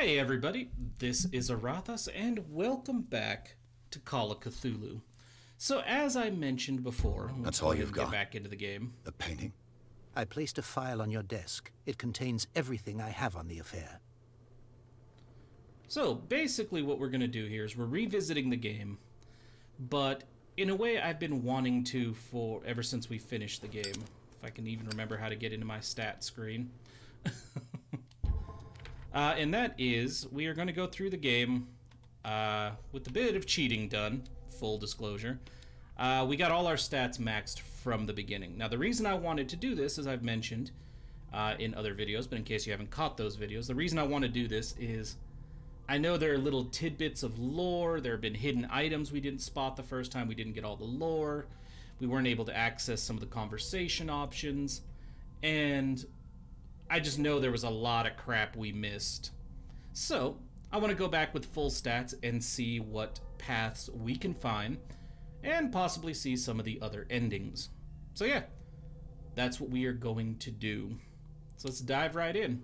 Hey everybody, this is Aurathas, and welcome back to Call of Cthulhu. So as I mentioned before, That's all you've got? Get back into the game. The painting? I placed a file on your desk. It contains everything I have on the affair. So basically what we're going to do here is we're revisiting the game, but in a way I've been wanting to for ever since we finished the game. If I can even remember how to get into my stat screen. And that is, we are going to go through the game with a bit of cheating done, full disclosure. We got all our stats maxed from the beginning. Now, the reason I wanted to do this, as I've mentioned in other videos, but in case you haven't caught those videos, the reason I want to do this is I know there are little tidbits of lore. There have been hidden items we didn't spot the first time. We didn't get all the lore. We weren't able to access some of the conversation options. And I just know there was a lot of crap we missed. So, I want to go back with full stats and see what paths we can find, and possibly see some of the other endings. So yeah, that's what we are going to do. So let's dive right in.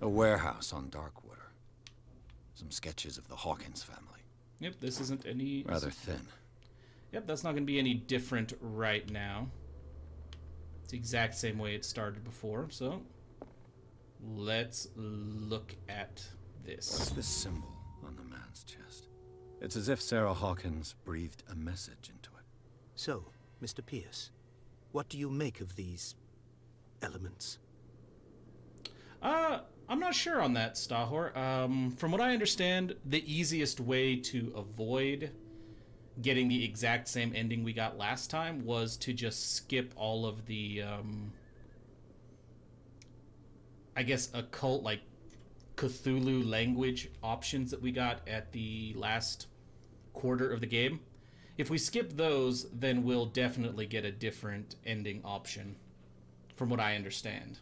A warehouse on Darkwater. Some sketches of the Hawkins family. Yep, this isn't any... Rather thin. Yep, that's not going to be any different right now. It's the exact same way it started before, so let's look at this. What's this symbol on the man's chest? It's as if Sarah Hawkins breathed a message into it. So, Mr. Pierce, what do you make of these elements? I'm not sure on that, Stahor. From what I understand, the easiest way to avoid getting the exact same ending we got last time was to just skip all of the, I guess, occult, like, Cthulhu language options that we got at the last quarter of the game. If we skip those, then we'll definitely get a different ending option, from what I understand.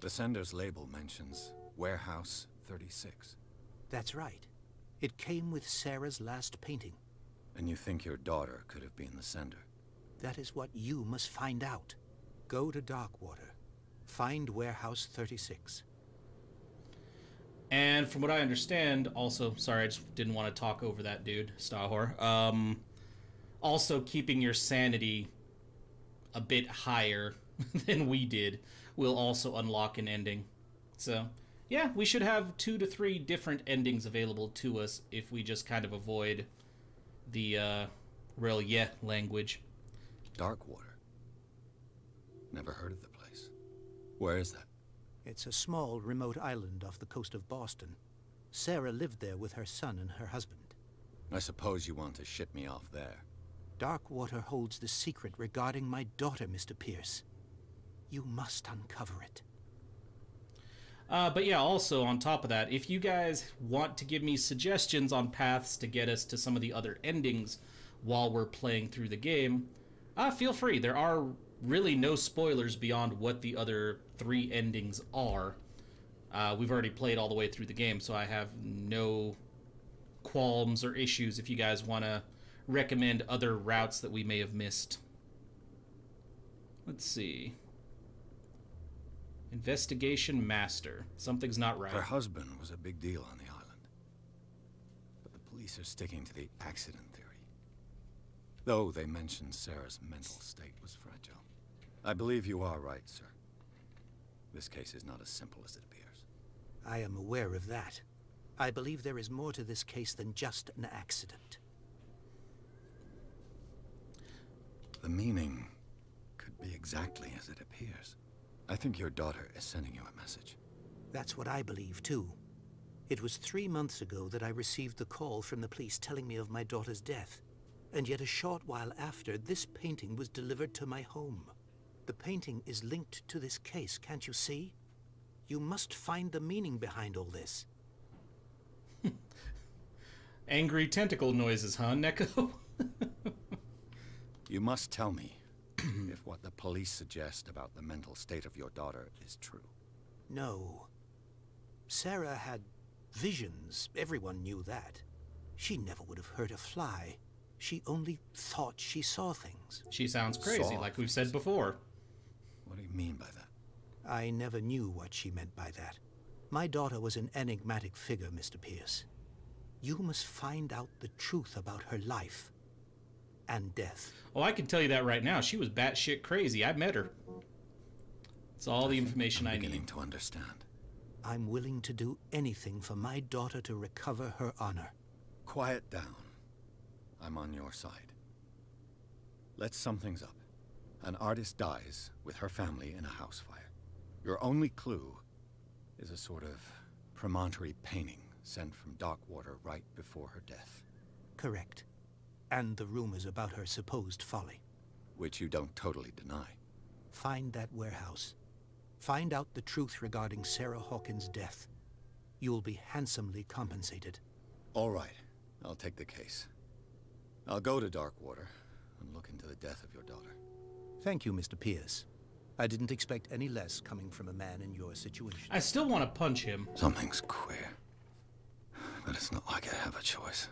The sender's label mentions Warehouse 36. That's right. It came with Sarah's last painting. And you think your daughter could have been the sender? That is what you must find out. Go to Darkwater. Find Warehouse 36. And from what I understand, also, sorry, I just didn't want to talk over that dude, Stahor. Also, keeping your sanity a bit higher than we did will also unlock an ending. So, yeah, we should have 2 to 3 different endings available to us if we just kind of avoid the Relia language. Darkwater. Never heard of the place. Where is that? It's a small, remote island off the coast of Boston. Sarah lived there with her son and her husband. I suppose you want to ship me off there. Darkwater holds the secret regarding my daughter, Mr. Pierce. You must uncover it. But yeah, also on top of that, if you guys want to give me suggestions on paths to get us to some of the other endings while we're playing through the game, feel free. There are really no spoilers beyond what the other 3 endings are. We've already played all the way through the game, so I have no qualms or issues if you guys want to recommend other routes that we may have missed. Let's see. Investigation Master. Something's not right. Her husband was a big deal on the island. But the police are sticking to the accident theory. Though they mentioned Sarah's mental state was fragile. I believe you are right, sir. This case is not as simple as it appears. I am aware of that. I believe there is more to this case than just an accident. The meaning could be exactly as it appears. I think your daughter is sending you a message. That's what I believe, too. It was 3 months ago that I received the call from the police telling me of my daughter's death. And yet a short while after, this painting was delivered to my home. The painting is linked to this case, can't you see? You must find the meaning behind all this. Angry tentacle noises, huh, Neko? You must tell me if what the police suggest about the mental state of your daughter is true. No. Sarah had visions. Everyone knew that. She never would have hurt a fly. She only thought she saw things. She sounds crazy, like we've said before. What do you mean by that? I never knew what she meant by that. My daughter was an enigmatic figure, Mr. Pierce. You must find out the truth about her life and death. Oh, I can tell you that right now. She was batshit crazy. I met her. It's all the information I need. Beginning to understand. I'm willing to do anything for my daughter to recover her honor. Quiet down. I'm on your side. Let's sum things up. An artist dies with her family in a house fire. Your only clue is a sort of promontory painting sent from Darkwater right before her death. Correct. And the rumors about her supposed folly. Which you don't totally deny. Find that warehouse. Find out the truth regarding Sarah Hawkins' death. You'll be handsomely compensated. All right. I'll take the case. I'll go to Darkwater and look into the death of your daughter. Thank you, Mr. Pierce. I didn't expect any less coming from a man in your situation. I still want to punch him. Something's queer. But it's not like I have a choice.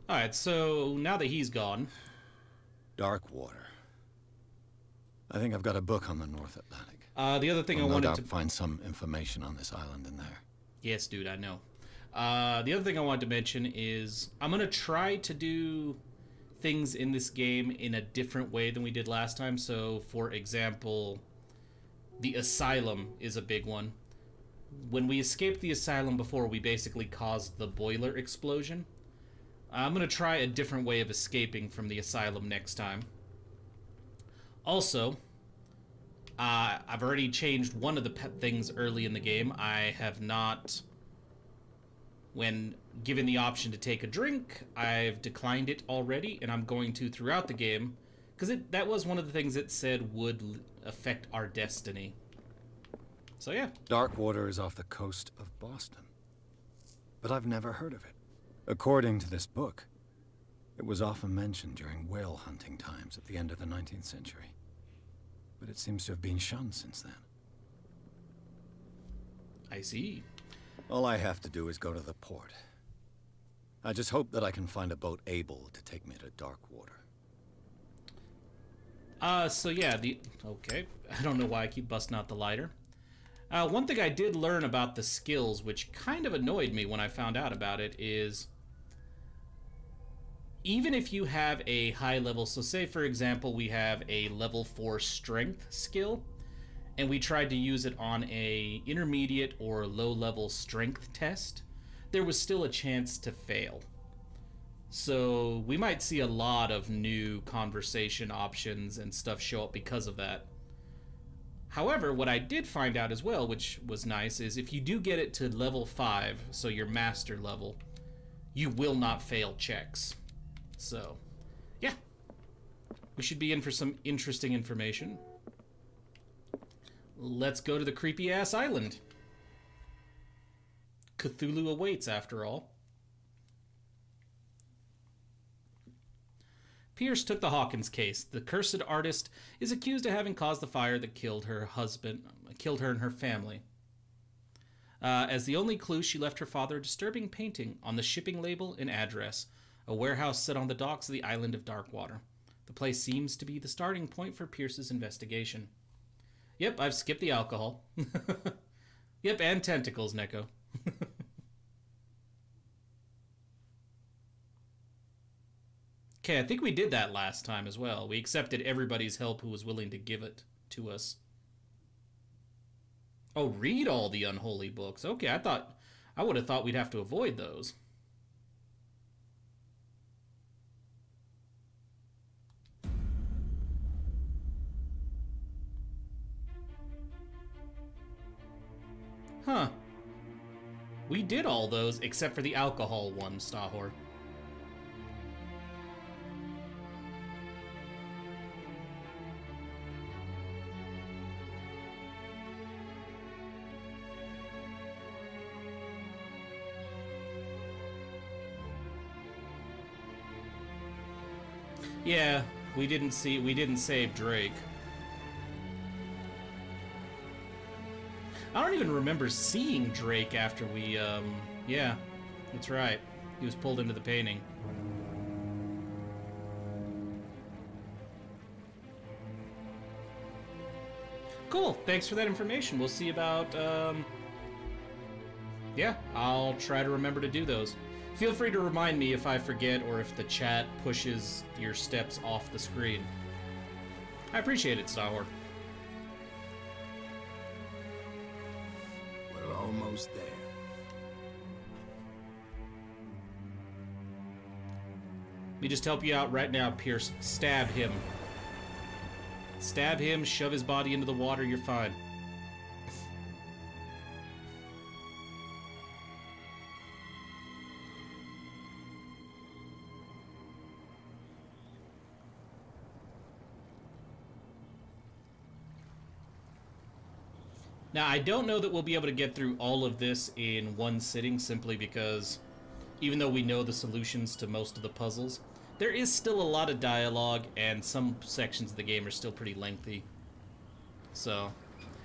Alright, so now that he's gone... Darkwater. I think I've got a book on the North Atlantic. The other thing I'll I wanted no doubt to... find some information on this island in there. Yes, dude, I know. The other thing I wanted to mention is I'm going to try to do things in this game in a different way than we did last time. So, for example, the asylum is a big one. When we escaped the asylum before, we basically caused the boiler explosion. I'm going to try a different way of escaping from the asylum next time. Also, I've already changed one of the pet things early in the game. I have not... When given the option to take a drink, I've declined it already, and I'm going to throughout the game, because that was one of the things it said would affect our destiny. So yeah. Darkwater is off the coast of Boston. But I've never heard of it. According to this book, it was often mentioned during whale hunting times at the end of the 19th century. But it seems to have been shunned since then. I see. All I have to do is go to the port. I just hope that I can find a boat able to take me to Darkwater. So yeah, okay. I don't know why I keep busting out the lighter. One thing I did learn about the skills, which kind of annoyed me when I found out about it, is even if you have a high level, so say for example we have a level 4 strength skill, and we tried to use it on a intermediate or low level strength test, there was still a chance to fail. So we might see a lot of new conversation options and stuff show up because of that. However, what I did find out as well, which was nice, is if you do get it to level 5, so your master level, you will not fail checks. So, yeah. We should be in for some interesting information. Let's go to the creepy-ass island. Cthulhu awaits, after all. Pierce took the Hawkins case. The cursed artist is accused of having caused the fire that killed her and her family. As the only clue, she left her father a disturbing painting on the shipping label and address, a warehouse set on the docks of the island of Darkwater. The place seems to be the starting point for Pierce's investigation. Yep, I've skipped the alcohol. Yep, and tentacles, Neko. Okay, I think we did that last time as well. We accepted everybody's help who was willing to give it to us. Oh, read all the unholy books. Okay, I would have thought we'd have to avoid those. Huh. We did all those except for the alcohol one, Stahor. Yeah, we didn't save Drake. I don't even remember seeing Drake after we, yeah, that's right. He was pulled into the painting. Cool. Thanks for that information. We'll see about, yeah, I'll try to remember to do those. Feel free to remind me if I forget or if the chat pushes your steps off the screen. I appreciate it, Stahor. We're almost there. Let me just help you out right now, Pierce. Stab him. Stab him, shove his body into the water, you're fine. Now, I don't know that we'll be able to get through all of this in one sitting, simply because even though we know the solutions to most of the puzzles, there is still a lot of dialogue, and some sections of the game are still pretty lengthy. So,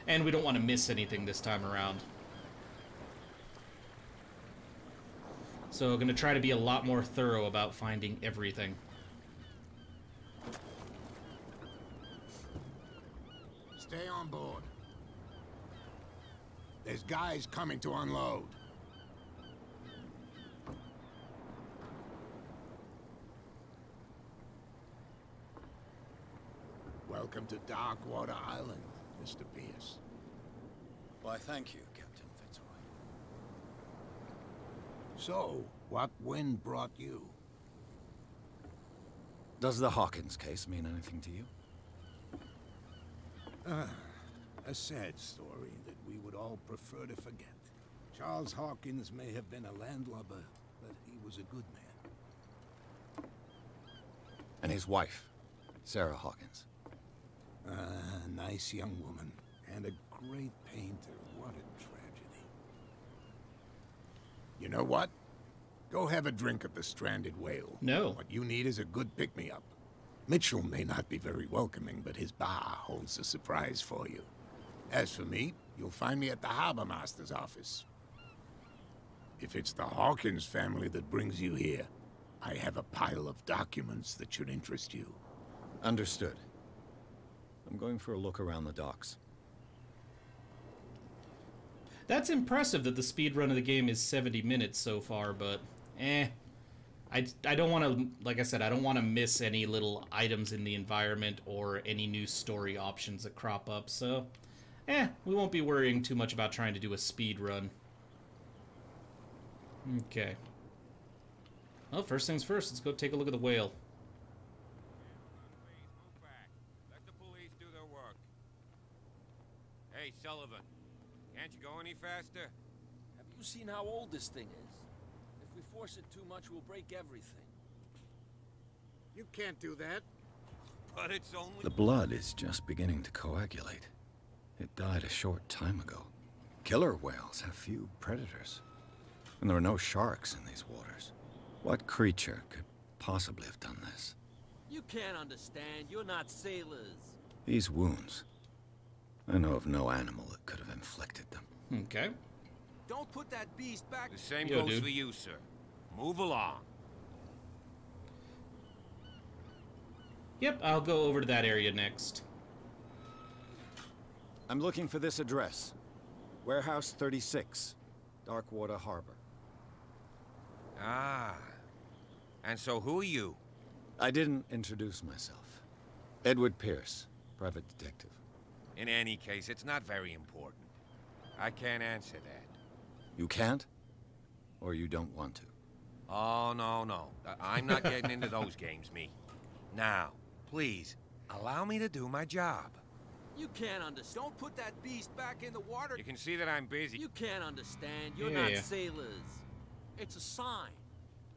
and we don't want to miss anything this time around. So, I'm going to try to be a lot more thorough about finding everything. Stay on board. There's guys coming to unload. Welcome to Darkwater Island, Mr. Pierce. Why, thank you, Captain Fitzroy. So, what wind brought you? Does the Hawkins case mean anything to you? A sad story that we would all prefer to forget. Charles Hawkins may have been a landlubber, but he was a good man. And his wife, Sarah Hawkins. Nice young woman, and a great painter. What a tragedy. You know what? Go have a drink at the Stranded Whale. No. What you need is a good pick-me-up. Mitchell may not be very welcoming, but his bar holds a surprise for you. As for me, you'll find me at the Harbor Master's office. If it's the Hawkins family that brings you here, I have a pile of documents that should interest you. Understood. I'm going for a look around the docks. That's impressive that the speed run of the game is 70 minutes so far, but I don't want to, like I said, I don't want to miss any little items in the environment or any new story options that crop up, so we won't be worrying too much about trying to do a speed run. Okay. Well, first things first, let's go take a look at the whale. Hey, Sullivan, can't you go any faster? Have you seen how old this thing is? If we force it too much, we'll break everything. You can't do that. But it's only... The blood is just beginning to coagulate. It died a short time ago. Killer whales have few predators. And there are no sharks in these waters. What creature could possibly have done this? You can't understand. You're not sailors. These wounds... I know of no animal that could have inflicted them. Okay. Don't put that beast back. The same Yo, goes dude. for you, sir. Move along. Yep, I'll go over to that area next. I'm looking for this address. Warehouse 36, Darkwater Harbor. Ah. And so who are you? I didn't introduce myself. Edward Pierce, private detective. In any case, it's not very important. I can't answer that. You can't? Or you don't want to? Oh, no. I'm not getting into those games, me. Now, please, allow me to do my job. You can't understand. Don't put that beast back in the water. You can see that I'm busy. You can't understand. You're Yeah. not sailors. It's a sign.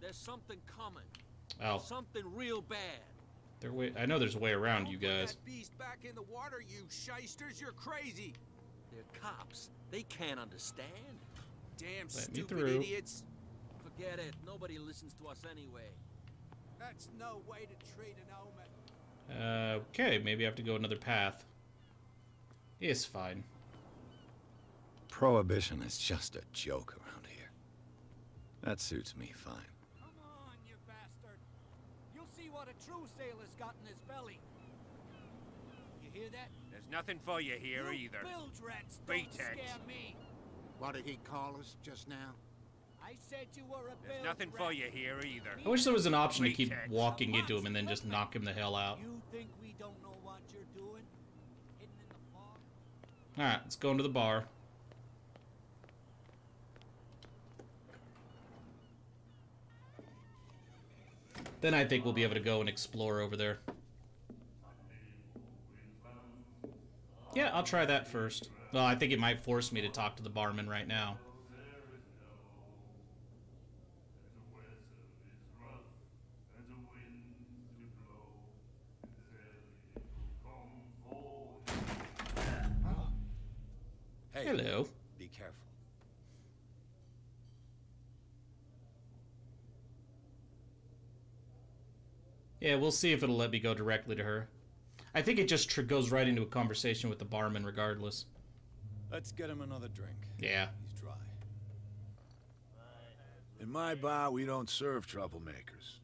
There's something coming. Oh, Something real bad. I know there's a way around you Don't put guys. that beast back in the water, you shysters. You're crazy. They're cops. They can't understand. Damn Let me stupid through. idiots. Forget it. Nobody listens to us anyway. That's no way to treat an omen. Okay, maybe I have to go another path. It's fine. Prohibition is just a joke around here. That suits me fine. Come on, you bastard. You'll see what a true sailor's got in his belly. You hear that? There's nothing for you here You either. bilge rats Beat don't it. scare me. What did he call us just now? I said you were a There's bilge nothing for rat. you here either. I wish there was an option to keep Pretext. walking into him and then just knock him the hell out. You think we don't know what you're doing? Hidden in the fog? Alright, let's go into the bar. Then I think we'll be able to go and explore over there. Yeah, I'll try that first. Well, I think it might force me to talk to the barman right now. Hey, Hello. be careful. Yeah, we'll see if it'll let me go directly to her. I think it just goes right into a conversation with the barman regardless. Let's get him another drink. Yeah. He's dry. In my bar, we don't serve troublemakers.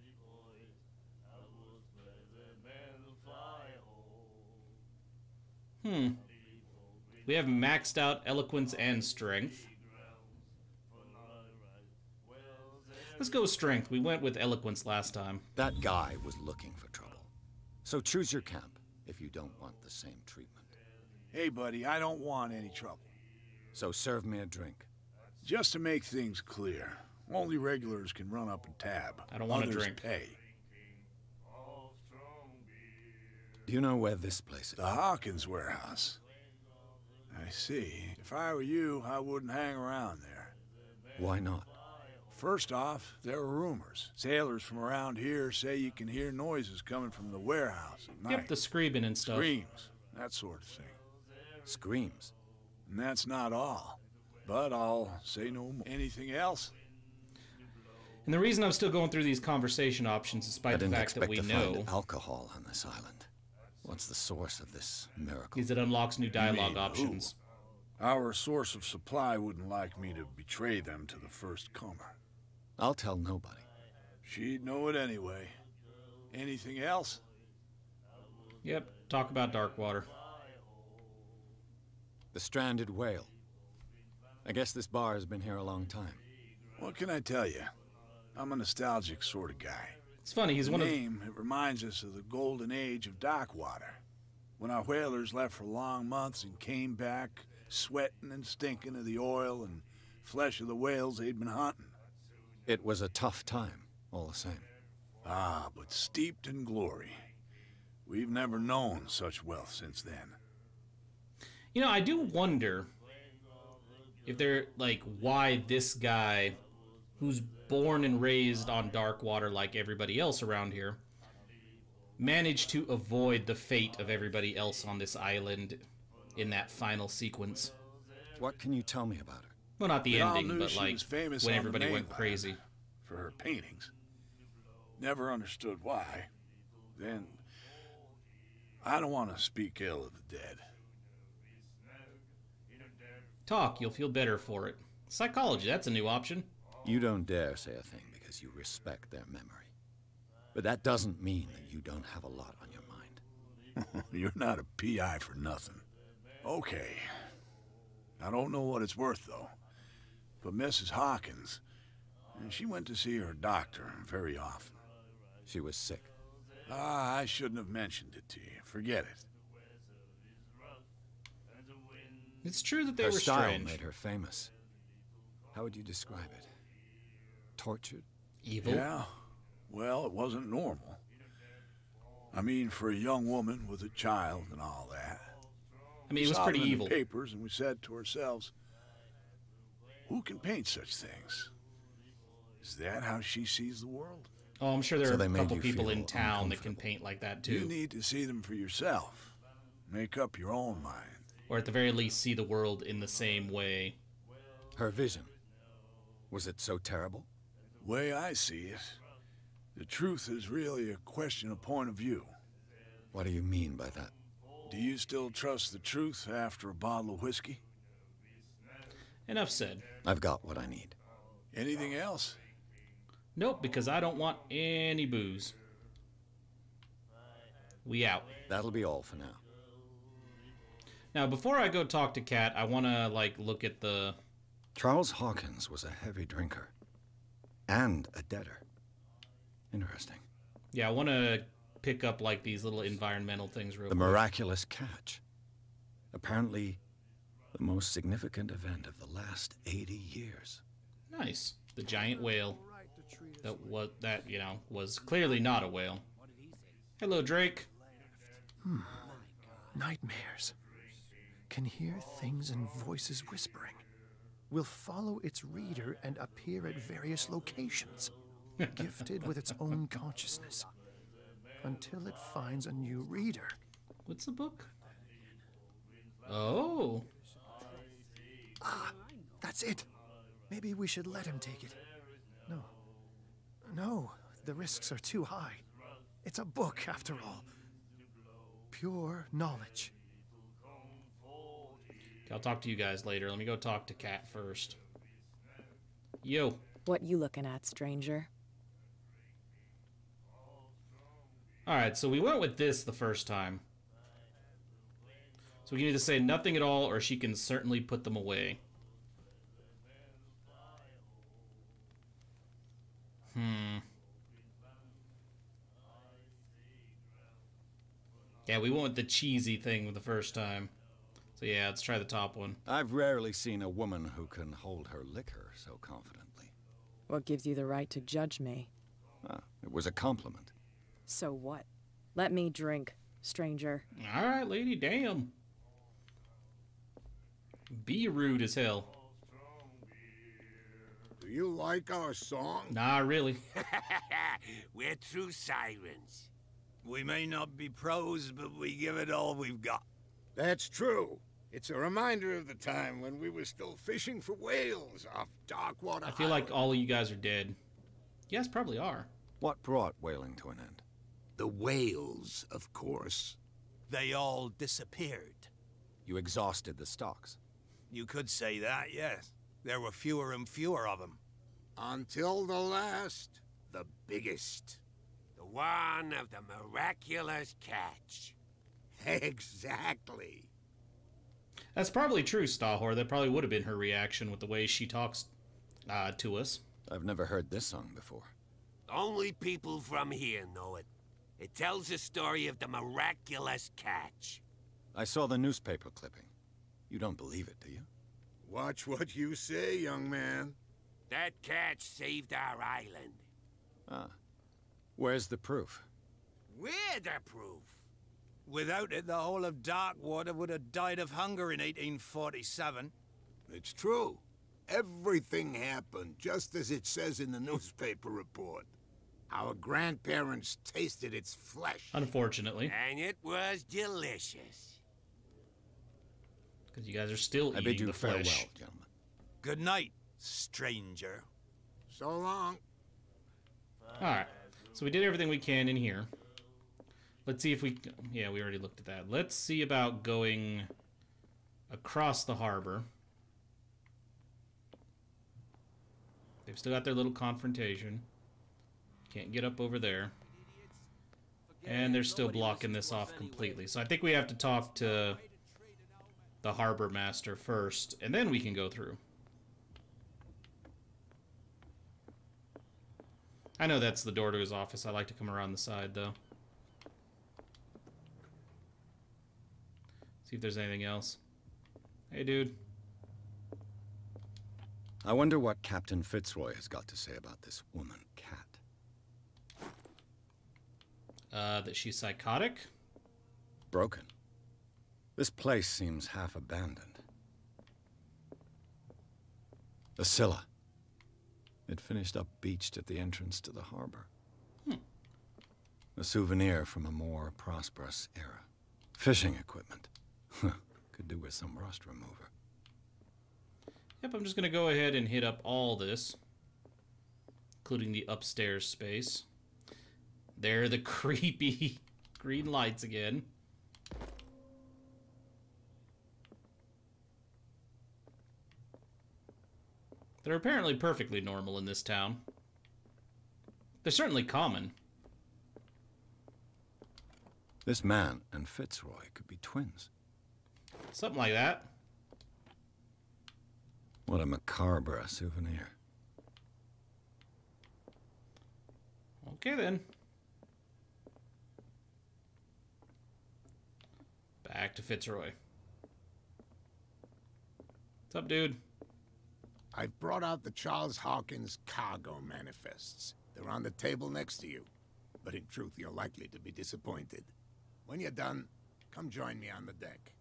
We have maxed out eloquence and strength. Let's go with strength. We went with eloquence last time. That guy was looking for trouble. So choose your camp if you don't want the same treatment. Hey, buddy, I don't want any trouble. So serve me a drink. Just to make things clear, only regulars can run up and tab. I don't want a Others drink. pay. Do you know where this place is? The Hawkins warehouse. I see. If I were you, I wouldn't hang around there. Why not? First off, there are rumors. Sailors from around here say you can hear noises coming from the warehouse at night. Yep, the screaming and stuff. Screams, that sort of thing. Screams. And that's not all. But I'll say no more. Anything else? And the reason I'm still going through these conversation options, I despite the didn't fact that expect we to know, find alcohol on this island. What's the source of this miracle? is it unlocks new dialogue mean who? options. Our source of supply wouldn't like me to betray them to the first comer. I'll tell nobody. She'd know it anyway. Anything else? Yep, talk about Darkwater. The stranded whale. I guess this bar has been here a long time. What can I tell you? I'm a nostalgic sort of guy. It's funny, he's The one of... name, it reminds us of the golden age of Darkwater. When our whalers left for long months and came back sweating and stinking of the oil and flesh of the whales they'd been hunting. It was a tough time, all the same. Ah, but steeped in glory. We've never known such wealth since then. You know, I do wonder if they're, like, why this guy, who's born and raised on Darkwater like everybody else around here, managed to avoid the fate of everybody else on this island in that final sequence. What can you tell me about her? Well, not the We all ending, knew but, she like, was famous when on the everybody went mainland crazy. for her paintings. Never understood why. Then, I don't want to speak ill of the dead. Talk, you'll feel better for it. Psychology, that's a new option. You don't dare say a thing because you respect their memory. But that doesn't mean that you don't have a lot on your mind. You're not a PI for nothing. Okay. I don't know what it's worth, though. But Mrs. Hawkins, she went to see her doctor very often. She was sick. Ah, I shouldn't have mentioned it to you. Forget it. It's true that they Her were style strange. made her famous. How would you describe it? Tortured? Evil? Yeah. Well, it wasn't normal. I mean, for a young woman with a child and all that. I mean, it was Saw pretty them in evil. the papers, and we said to ourselves, who can paint such things? Is that how she sees the world? Oh, I'm sure there So are they a made couple you people feel in town that can uncomfortable. paint like that, You too. need to see them for yourself. Make up your own mind. Or at the very least, see the world in the same way. Her vision. Was it so terrible? Way I see it, the truth is really a question of point of view. What do you mean by that? Do you still trust the truth after a bottle of whiskey? Enough said. I've got what I need. Anything else? Nope, because I don't want any booze. We out. That'll be all for now. Now, before I go talk to Kat, I want to, like, look at the... Charles Hawkins was a heavy drinker. And a debtor. Interesting. Yeah, I want to pick up, like, these little environmental things real The quick. miraculous catch. Apparently, the most significant event of the last 80 years. Nice. The giant whale. That, you know, was clearly not a whale. Hello, Drake. Nightmares. Can hear things and voices whispering. Will follow its reader and appear at various locations. Gifted with its own consciousness. Until it finds a new reader. What's the book? Oh. Ah, that's it. Maybe we should let him take it. No. No, the risks are too high. It's a book, after all. Pure knowledge. Okay, I'll talk to you guys later. Let me go talk to Kat first. Yo. What you looking at, stranger? Alright, so we went with this the first time. So we can either say nothing at all, or she can certainly put them away. Yeah, we went with the cheesy thing the first time. So yeah, let's try the top one. I've rarely seen a woman who can hold her liquor so confidently. What gives you the right to judge me? Ah, it was a compliment. So what? Let me drink, stranger. Alright, lady, damn. Be rude as hell. Do you like our song? Nah, really. We're true sirens. We may not be pros, but we give it all we've got. That's true. It's a reminder of the time when we were still fishing for whales off Darkwater Island. I feel like all of you guys are dead. You guys probably are. What brought whaling to an end? The whales, of course. They all disappeared. You exhausted the stocks. You could say that, yes. There were fewer and fewer of them. Until the last, the biggest. The one of the miraculous catch. Exactly. That's probably true, Stahor. That probably would have been her reaction with the way she talks to us. I've never heard this song before. Only people from here know it. It tells the story of the miraculous catch. I saw the newspaper clipping. You don't believe it, do you? Watch what you say, young man. That catch saved our island. Ah. Where's the proof? We're the proof. Without it, the whole of Darkwater would have died of hunger in 1847. It's true. Everything happened just as it says in the newspaper report. Our grandparents tasted its flesh. Unfortunately. And it was delicious. Because you guys are still I eating bid you the farewell, flesh. gentlemen. Good night, stranger. So long. Alright. So we did everything we can in here. Let's see if we... Yeah, we already looked at that. Let's see about going across the harbor. They've still got their little confrontation. Can't get up over there. And they're still blocking this off completely. So I think we have to talk to the harbor master first, and then we can go through. I know that's the door to his office. I like to come around the side, though. See if there's anything else. Hey, dude. I wonder what Captain Fitzroy has got to say about this woman, Cat. That she's psychotic? Broken. This place seems half abandoned. The Scylla. It finished up beached at the entrance to the harbor. A souvenir from a more prosperous era. Fishing equipment. Could do with some rust remover. Yep, I'm just going to go ahead and hit up all this, including the upstairs space. There are the creepy green lights again. They're apparently perfectly normal in this town. They're certainly common. This man and Fitzroy could be twins. Something like that. What a macabre souvenir. Okay, then. Back to Fitzroy. What's up, dude? I've brought out the Charles Hawkins cargo manifests. They're on the table next to you. But in truth, you're likely to be disappointed. When you're done, come join me on the deck.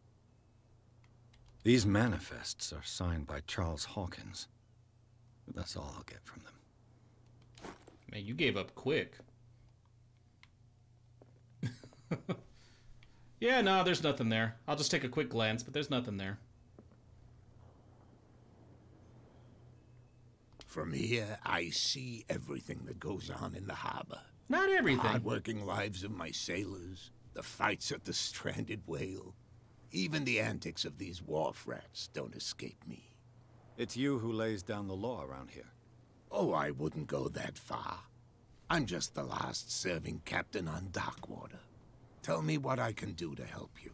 These manifests are signed by Charles Hawkins. But that's all I'll get from them. Man, you gave up quick. Yeah, no, there's nothing there. I'll just take a quick glance, but there's nothing there. From here, I see everything that goes on in the harbor. Not everything. The hard-working lives of my sailors, the fights at the stranded whale. Even the antics of these wharf rats don't escape me. It's you who lays down the law around here. Oh, I wouldn't go that far. I'm just the last serving captain on Darkwater. Tell me what I can do to help you.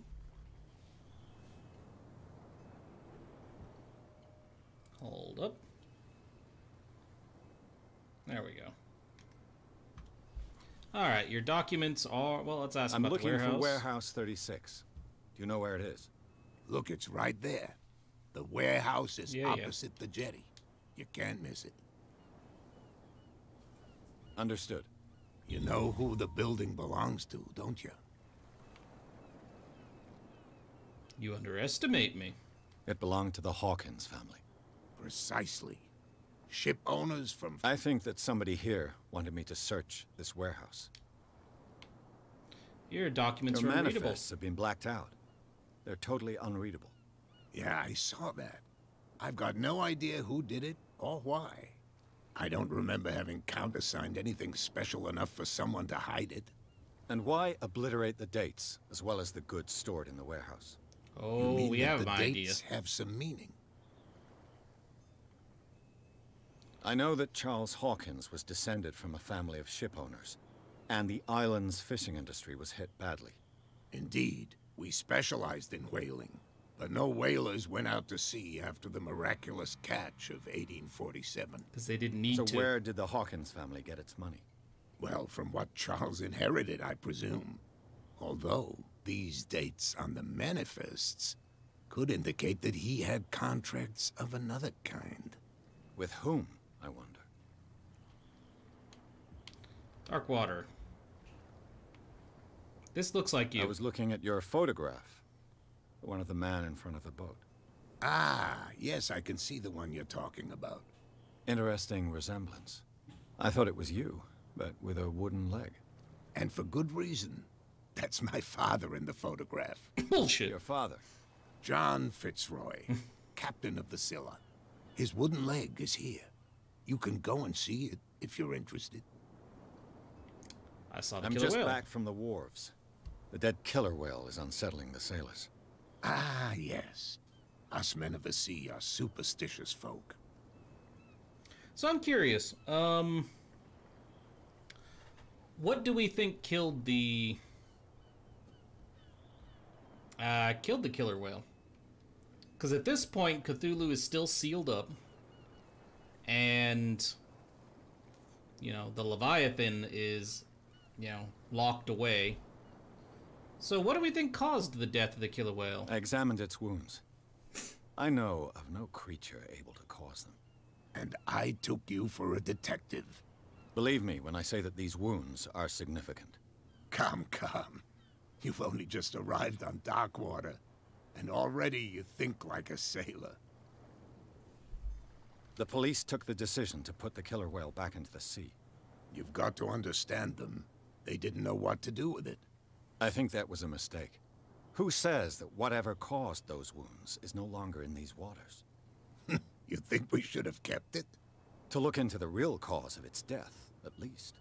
Hold up. There we go. All right, your documents are... Well, let's ask about the warehouse. I'm looking for Warehouse 36. Do you know where it is? Look, it's right there. The warehouse is opposite the jetty. You can't miss it. Understood. You know who the building belongs to, don't you? You underestimate me. It belonged to the Hawkins family. Precisely. Ship owners from... I think that somebody here wanted me to search this warehouse. Your documents are unreadable. Manifests have been blacked out. They're totally unreadable. Yeah, I saw that. I've got no idea who did it or why. I don't remember having countersigned anything special enough for someone to hide it. And why obliterate the dates as well as the goods stored in the warehouse? Oh, we have an idea. The dates have some meaning. I know that Charles Hawkins was descended from a family of ship owners, and the island's fishing industry was hit badly. Indeed, we specialized in whaling, but no whalers went out to sea after the miraculous catch of 1847. Because they didn't need to. So where did the Hawkins family get its money? Well, from what Charles inherited, I presume. Although, these dates on the manifests could indicate that he had contracts of another kind. With whom, I wonder? Darkwater. This looks like you. I was looking at your photograph. The one of the man in front of the boat. Ah, yes, I can see the one you're talking about. Interesting resemblance. I thought it was you, but with a wooden leg. And for good reason. That's my father in the photograph. Bullshit. Your father? John Fitzroy, captain of the Scylla. His wooden leg is here. You can go and see it if you're interested. I saw the I'm killer just whale. back from the wharves. The dead killer whale is unsettling the sailors. Ah, yes. Us men of the sea are superstitious folk. So I'm curious. What do we think killed the killer whale? Because at this point, Cthulhu is still sealed up, and you know the Leviathan is, you know, locked away. So what do we think caused the death of the killer whale? I examined its wounds. I know of no creature able to cause them. And I took you for a detective. Believe me when I say that these wounds are significant. Come, come. You've only just arrived on Darkwater, and already you think like a sailor. The police took the decision to put the killer whale back into the sea. You've got to understand them. They didn't know what to do with it. I think that was a mistake. Who says that whatever caused those wounds is no longer in these waters? You think we should have kept it? To look into the real cause of its death, at least.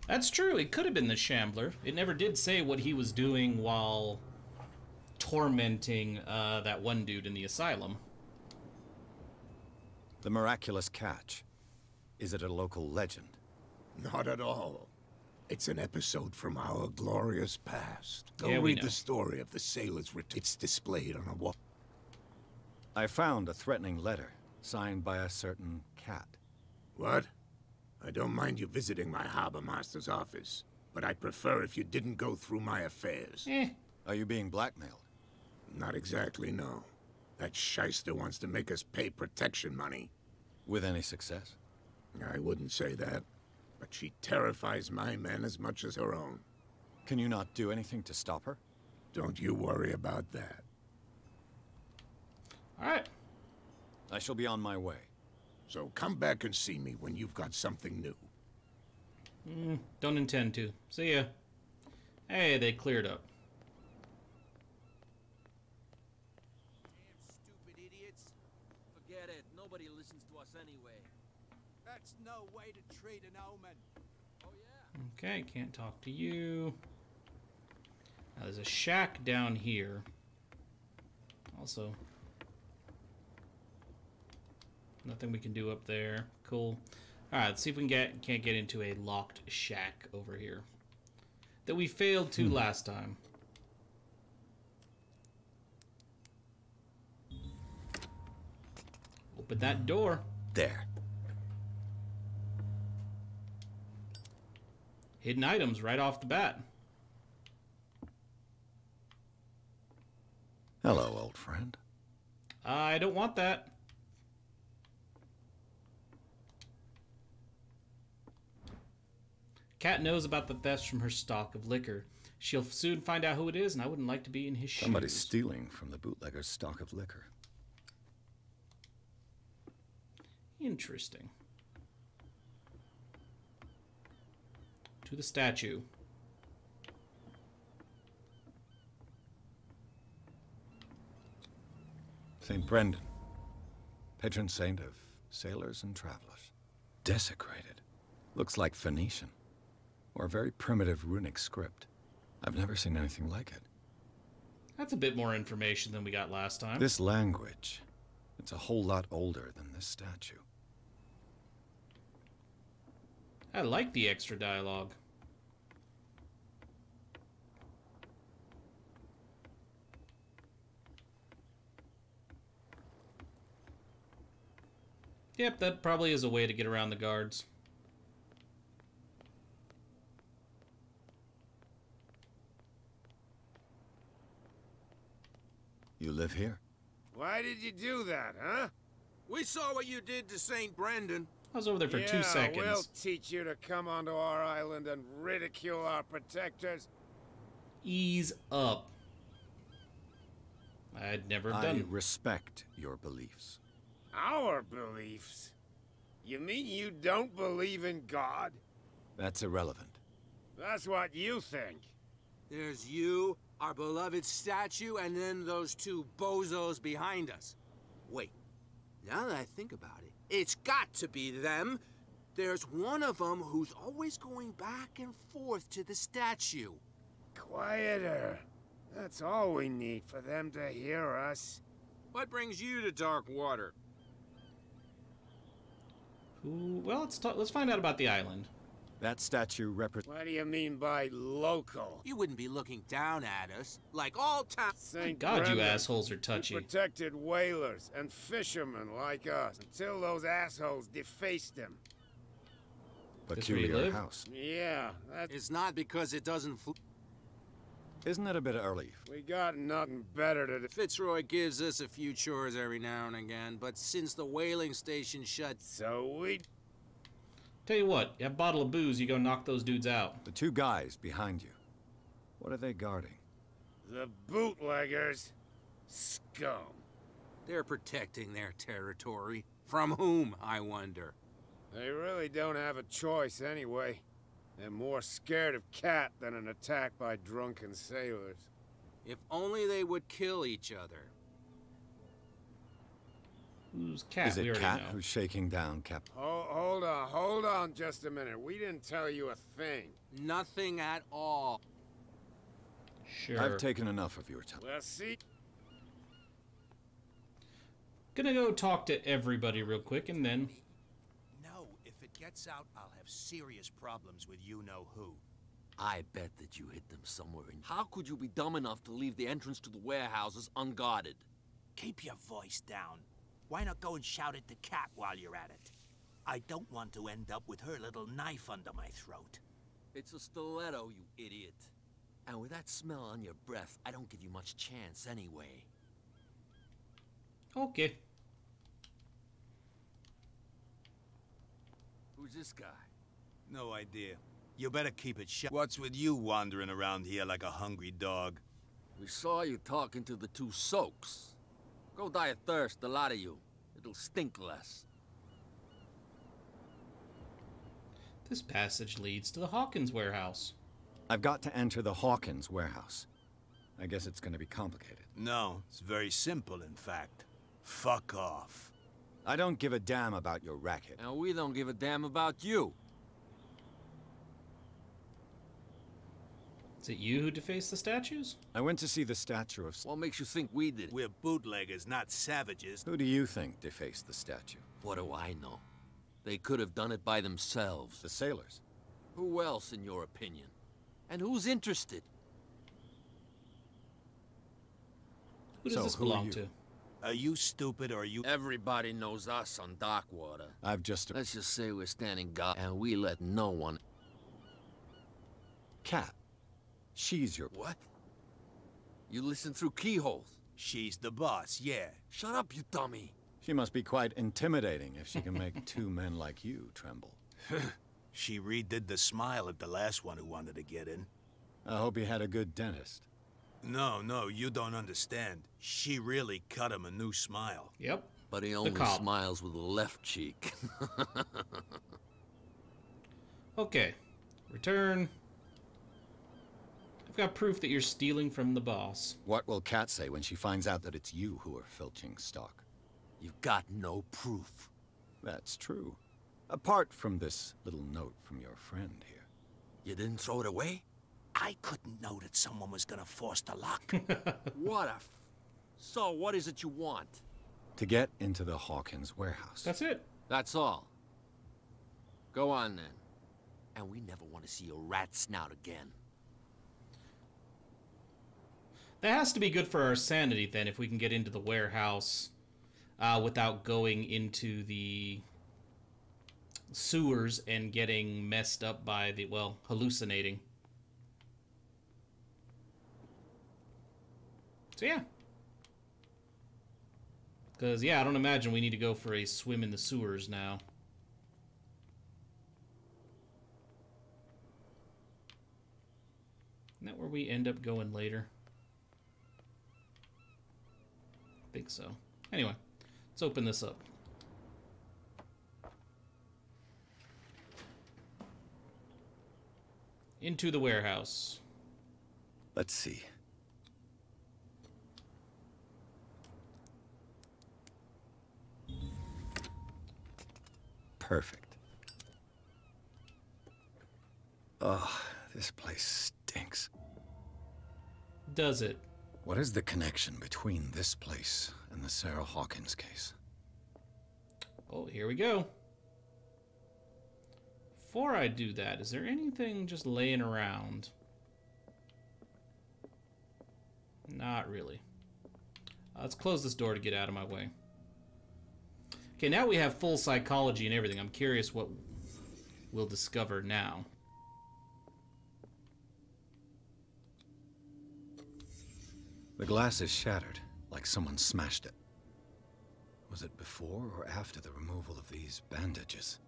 That's true. It could have been the Shambler. It never did say what he was doing while tormenting that one dude in the asylum. The miraculous catch. Is it a local legend? Not at all. It's an episode from our glorious past. Go Yeah, we read know. the story of the sailors. It's displayed on a wall. I found a threatening letter signed by a certain cat. What? I don't mind you visiting my harbor master's office, but I'd prefer if you didn't go through my affairs. Are you being blackmailed? Not exactly, no. That shyster wants to make us pay protection money. With any success? I wouldn't say that, but she terrifies my men as much as her own. Can you not do anything to stop her? Don't you worry about that. All right. I shall be on my way. So come back and see me when you've got something new. Don't intend to. See ya. Hey, they cleared up. Damn stupid idiots. Forget it. Nobody listens to us anyway. That's no way to treat an omen. Oh, yeah. Okay, can't talk to you. Now, there's a shack down here. Also, nothing we can do up there. Cool. All right, let's see if we can't get into a locked shack over here that we failed to last time. Open that door. There. Hidden items right off the bat. Hello, old friend. I don't want that. Cat knows about the thefts from her stock of liquor. She'll soon find out who it is, and I wouldn't like to be in his shoes. Somebody's stealing from the bootlegger's stock of liquor. Interesting. To the statue. St. Brendan, patron saint of sailors and travelers. Desecrated. Looks like Phoenician, or a very primitive runic script. I've never seen anything like it. That's a bit more information than we got last time. This language, it's a whole lot older than this statue. I like the extra dialogue. Yep, that probably is a way to get around the guards. You live here? Why did you do that, huh? We saw what you did to St. Brendan. I was over there for 2 seconds. We'll teach you to come onto our island and ridicule our protectors. Ease up. I'd never I done. respect your beliefs. Our beliefs? You mean you don't believe in God? That's irrelevant. That's what you think. There's you, our beloved statue, and then those two bozos behind us. Wait, now that I think about it, it's got to be them. There's one of them who's always going back and forth to the statue. Quieter. That's all we need for them to hear us. What brings you to Darkwater? Ooh, well, let's find out about the island. That statue represents... What do you mean by local? You wouldn't be looking down at us, like all town. St. God, you Brendan, assholes are we touchy. protected whalers and fishermen like us until those assholes defaced them. This where you Peculiar live? house. Yeah, that's... It's not because it doesn't Isn't it a bit early? We got nothing better to do. Fitzroy gives us a few chores every now and again, but since the whaling station shut... So we... Tell you what, you have a bottle of booze, you go knock those dudes out. The two guys behind you. What are they guarding? The bootleggers. Scum. They're protecting their territory. From whom, I wonder? They really don't have a choice anyway. They're more scared of Cat than an attack by drunken sailors. If only they would kill each other. Who's Cat? Is We it already Cat know. who's shaking down Captain? Hold on just a minute. We didn't tell you a thing. Nothing at all. Sure. I've taken enough of your time. Well, see? Gonna go talk to everybody real quick, and then... No, if it gets out, I'll have serious problems with you-know-who. I bet that you hid them somewhere in... How could you be dumb enough to leave the entrance to the warehouses unguarded? Keep your voice down. Why not go and shout at the cat while you're at it? I don't want to end up with her little knife under my throat. It's a stiletto, you idiot. And with that smell on your breath, I don't give you much chance anyway. Okay. Who's this guy? No idea. You better keep it shut. What's with you wandering around here like a hungry dog? We saw you talking to the two soaks. Go die of thirst, the lot of you. It'll stink less. This passage leads to the Hawkins warehouse. I've got to enter the Hawkins warehouse. I guess it's going to be complicated. No, it's very simple, in fact. Fuck off. I don't give a damn about your racket. And we don't give a damn about you. Is it you who defaced the statues? I went to see the statue of... What makes you think we did it? We're bootleggers, not savages. Who do you think defaced the statue? What do I know? They could have done it by themselves. The sailors. Who else, in your opinion? And who's interested? Who does this belong to? Are you stupid or are you... Everybody knows us on Darkwater. I've just... Let's just say we're standing guard and we let no one... Cat. She's your... What? You listen through keyholes? She's the boss, yeah. Shut up, you dummy. She must be quite intimidating if she can make two men like you tremble. She redid the smile at the last one who wanted to get in. I hope he had a good dentist. No, you don't understand. She really cut him a new smile. Yep. But he only smiles with the left cheek. Okay. Return. I've got proof that you're stealing from the boss. What will Cat say when she finds out that it's you who are filching stock? You've got no proof. That's true. Apart from this little note from your friend here. You didn't throw it away? I couldn't know that someone was gonna force the lock. What a... So, what is it you want? To get into the Hawkins warehouse. That's it. That's all. Go on, then. And we never want to see your rat snout again. That has to be good for our sanity, then, if we can get into the warehouse without going into the sewers and getting messed up by the, well, hallucinating. So, yeah. Because, yeah, I don't imagine we need to go for a swim in the sewers now. Isn't that where we end up going later? I think so. Anyway, let's open this up. Into the warehouse. Let's see. Perfect. Oh, this place stinks. Does it? What is the connection between this place and the Sarah Hawkins case? Oh, here we go. Before I do that, is there anything just laying around? Not really. Let's close this door to get out of my way. Okay, now we have full psychology and everything. I'm curious what we'll discover now. The glass is shattered, like someone smashed it. Was it before or after the removal of these bandages?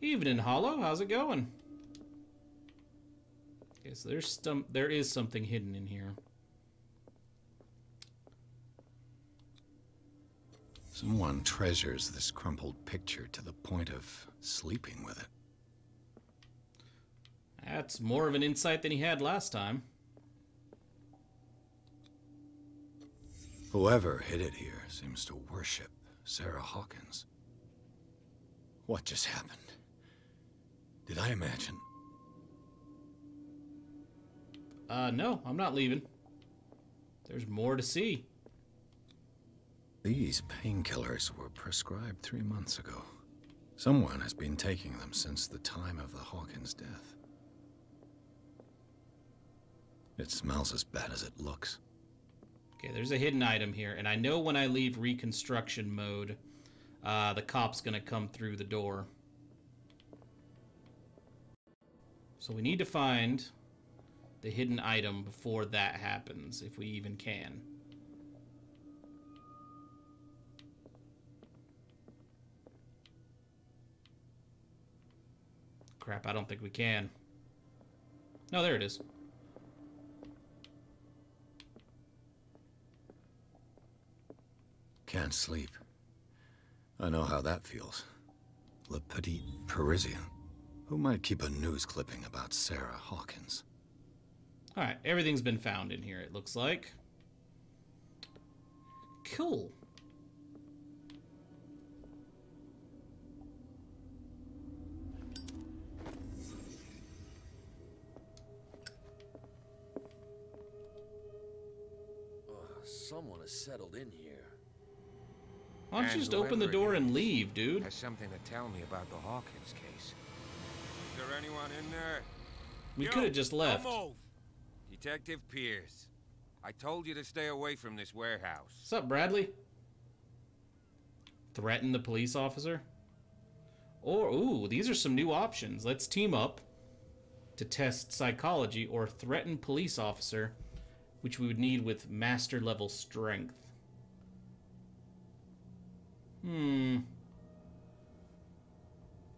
Evening, Hollow. How's it going? Okay, so there is something hidden in here. Someone treasures this crumpled picture to the point of sleeping with it. That's more of an insight than he had last time. Whoever hid it here seems to worship Sarah Hawkins. What just happened? Did I imagine? No, I'm not leaving. There's more to see. These painkillers were prescribed 3 months ago. Someone has been taking them since the time of the Hawkins' death. It smells as bad as it looks. Okay, there's a hidden item here, and I know when I leave reconstruction mode, the cop's gonna come through the door. So we need to find the hidden item before that happens, if we even can. Crap, I don't think we can. No, there it is. Can't sleep. I know how that feels. Le Petit Parisien. Who might keep a news clipping about Sarah Hawkins? Alright, everything's been found in here, it looks like. Cool. Someone has settled in here. Why don't you just open the door and leave, dude? Has something to tell me about the Hawkins case. Is there anyone in there? We could have just left. Don't move. Detective Pierce. I told you to stay away from this warehouse. What's up, Bradley? Threaten the police officer? Or, ooh, these are some new options. Let's team up to test psychology or threaten police officer, which we would need with master level strength.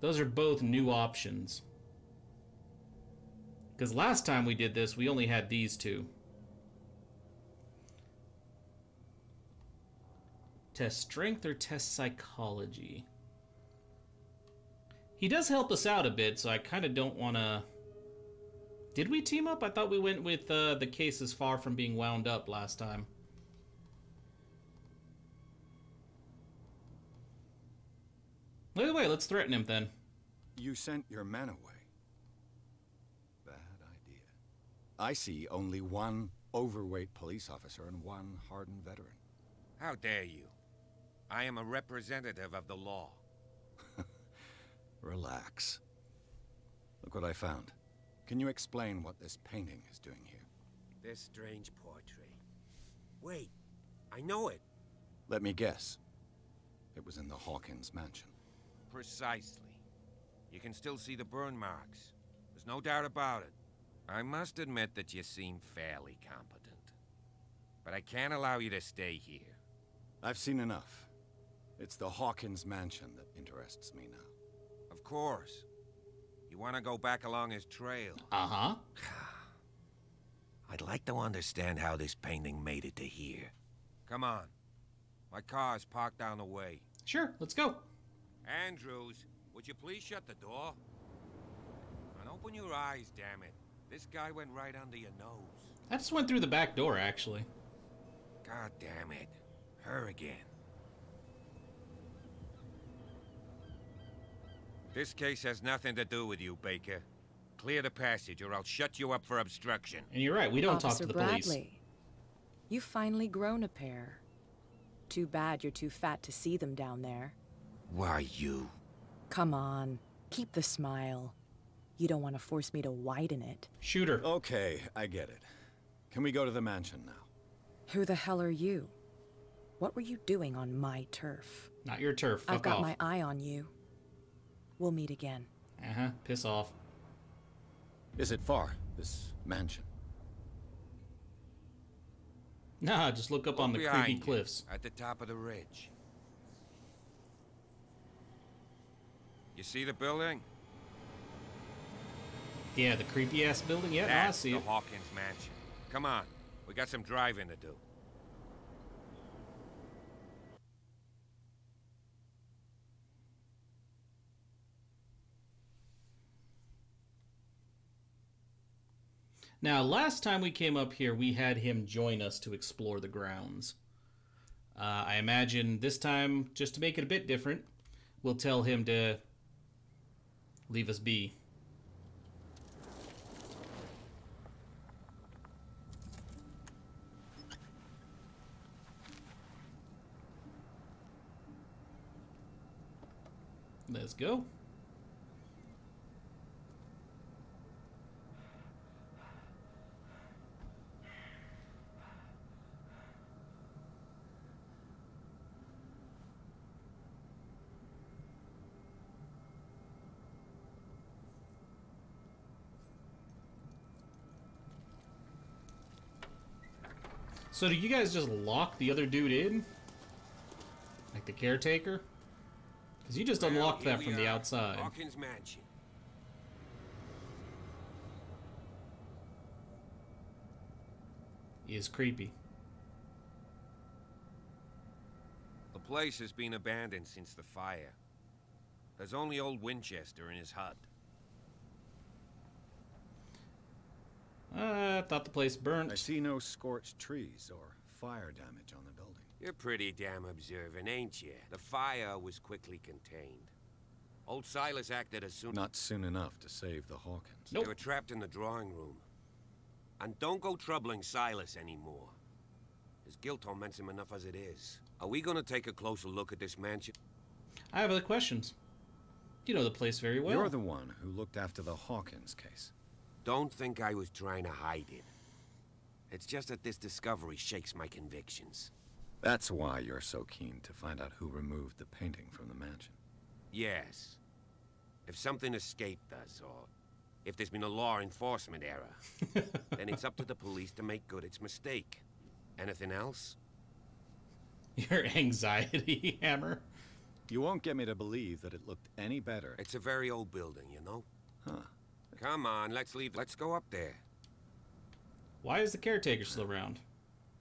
Those are both new options. Because last time we did this, we only had these two. Test strength or test psychology? He does help us out a bit, so I kind of don't want to... Did we team up? I thought we went with the case is far from being wound up last time. Either way, let's threaten him then. You sent your men away. Bad idea. I see only one overweight police officer and one hardened veteran. How dare you? I am a representative of the law. Relax. Look what I found. Can you explain what this painting is doing here? This strange portrait. Wait, I know it. Let me guess. It was in the Hawkins mansion. Precisely. You can still see the burn marks. There's no doubt about it. I must admit that you seem fairly competent. But I can't allow you to stay here. I've seen enough. It's the Hawkins mansion that interests me now. Of course. You want to go back along his trail? Uh-huh. I'd like to understand how this painting made it to here. Come on. My car is parked down the way. Sure, let's go. Andrews, would you please shut the door? And open your eyes, damn it. This guy went right under your nose. I just went through the back door, actually. God damn it. Her again. This case has nothing to do with you, Baker. Clear the passage or I'll shut you up for obstruction. And you're right, we don't talk to the police. Bradley, you've finally grown a pair. Too bad you're too fat to see them down there. Why, you? Come on, keep the smile. You don't want to force me to widen it. Shooter. Okay, I get it. Can we go to the mansion now? Who the hell are you? What were you doing on my turf? Not your turf, fuck I've got off. my eye on you. We'll meet again. Uh-huh, piss off. Is it far, this mansion? Nah, just look up on the Behind creepy you, cliffs. at the top of the ridge. You see the building? Yeah, the creepy-ass building? Yeah, I That's see the it. Hawkins mansion. Come on, we got some driving to do. Now, last time we came up here, we had him join us to explore the grounds. I imagine this time, just to make it a bit different, we'll tell him to leave us be. Let's go. So do you guys just lock the other dude in? Like the caretaker? Because you just unlocked that from the outside. Hawkins mansion. He is creepy. The place has been abandoned since the fire. There's only old Winchester in his hut. I thought the place burnt. I see no scorched trees or fire damage on the building. You're pretty damn observant, ain't you? The fire was quickly contained. Old Silas acted as soon... Not soon enough to save the Hawkins. Nope. They were trapped in the drawing room. And don't go troubling Silas anymore. His guilt torments him enough as it is. Are we gonna take a closer look at this mansion? I have other questions. You know the place very well. You're the one who looked after the Hawkins case. Don't think I was trying to hide it. It's just that this discovery shakes my convictions. That's why you're so keen to find out who removed the painting from the mansion. Yes. If something escaped us, or if there's been a law enforcement error, then it's up to the police to make good its mistake. Anything else? Your anxiety hammer. You won't get me to believe that it looked any better. It's a very old building, you know? Huh. Come on, let's leave. Let's go up there. Why is the caretaker still around?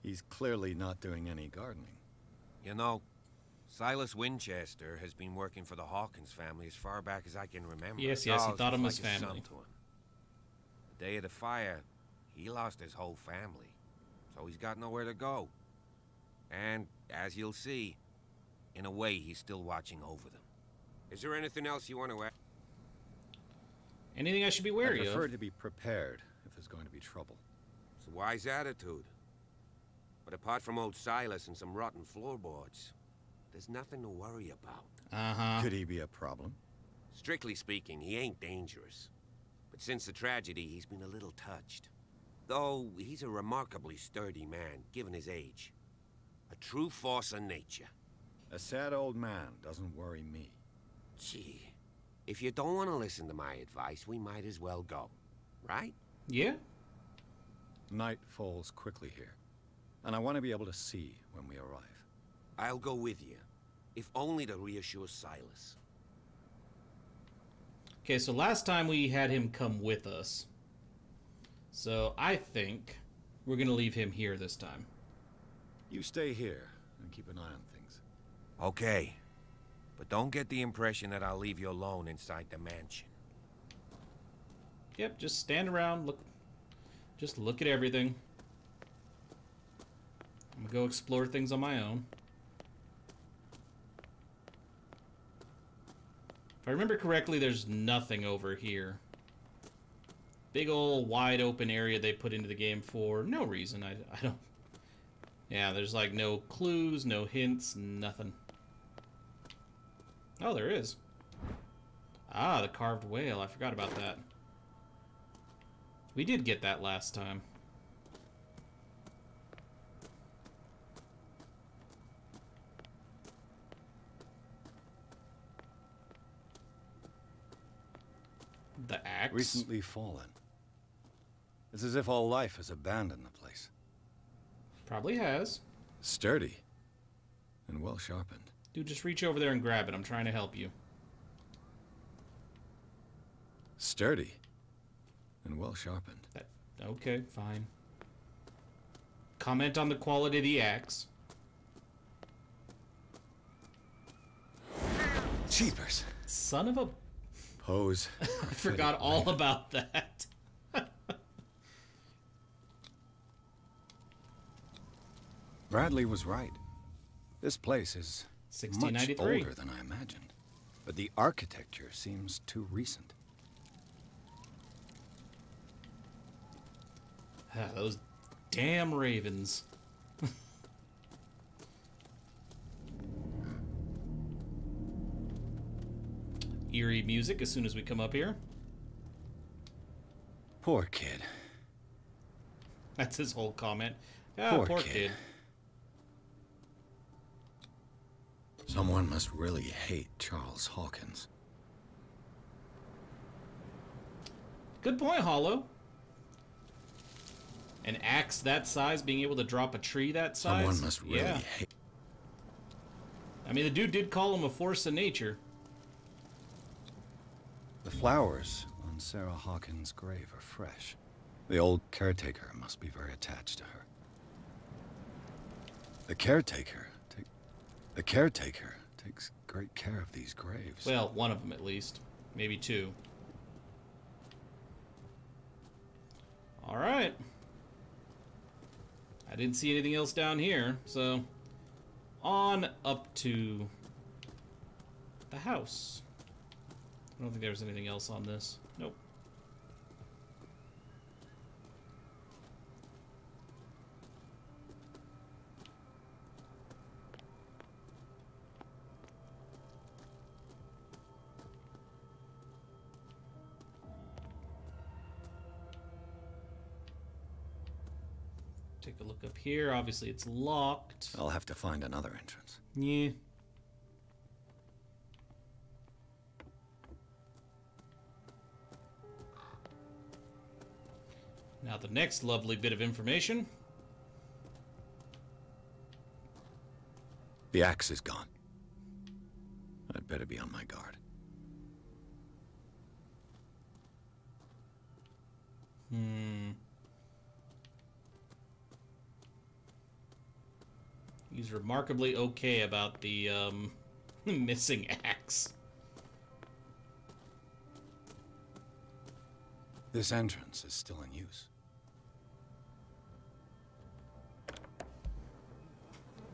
He's clearly not doing any gardening. You know, Silas Winchester has been working for the Hawkins family as far back as I can remember. Yes, he thought him as family. The day of the fire, he lost his whole family, so he's got nowhere to go. And, as you'll see, in a way, he's still watching over them. Is there anything else you want to add? Anything I should be wary of? I prefer to be prepared if there's going to be trouble. It's a wise attitude. But apart from old Silas and some rotten floorboards, there's nothing to worry about. Uh-huh. Could he be a problem? Strictly speaking, he ain't dangerous. But since the tragedy, he's been a little touched. Though he's a remarkably sturdy man, given his age. A true force of nature. A sad old man doesn't worry me. Gee, if you don't want to listen to my advice, we might as well go. Right? Yeah. Night falls quickly here, and I want to be able to see when we arrive. I'll go with you, if only to reassure Silas. Okay, so last time we had him come with us. So I think we're going to leave him here this time. You stay here and keep an eye on things. Okay. But don't get the impression that I'll leave you alone inside the mansion. Yep, just stand around, look. Just look at everything. I'm gonna go explore things on my own. If I remember correctly, there's nothing over here. Big old wide open area they put into the game for no reason. I don't... Yeah, there's like no clues, no hints, nothing. Oh, there is. Ah, the carved whale. I forgot about that. We did get that last time. The axe? Recently fallen. It's as if all life has abandoned the place. Probably has. Sturdy. And well sharpened. Dude, just reach over there and grab it. I'm trying to help you. Sturdy. And well sharpened. Okay, fine. Comment on the quality of the axe. Cheapers. Son of a... Pose. I forgot all about that. Bradley was right. This place is much 1693. older than I imagined. But the architecture seems too recent. Those damn ravens. Eerie music as soon as we come up here. Poor kid. That's his whole comment. Ah, poor kid. Someone must really hate Charles Hawkins. Good point, Hollow. An axe that size being able to drop a tree that size? Someone must really hate... I mean, the dude did call him a force of nature. The flowers on Sarah Hawkins' grave are fresh. The old caretaker must be very attached to her. The caretaker takes great care of these graves. Well, one of them at least. Maybe two. Alright. I didn't see anything else down here, so... on up to... the house. I don't think there was anything else on this. Nope. Take a look up here. Obviously, it's locked. I'll have to find another entrance. Yeah. Now the next lovely bit of information. The axe is gone. I'd better be on my guard. He's remarkably okay about the missing axe. This entrance is still in use.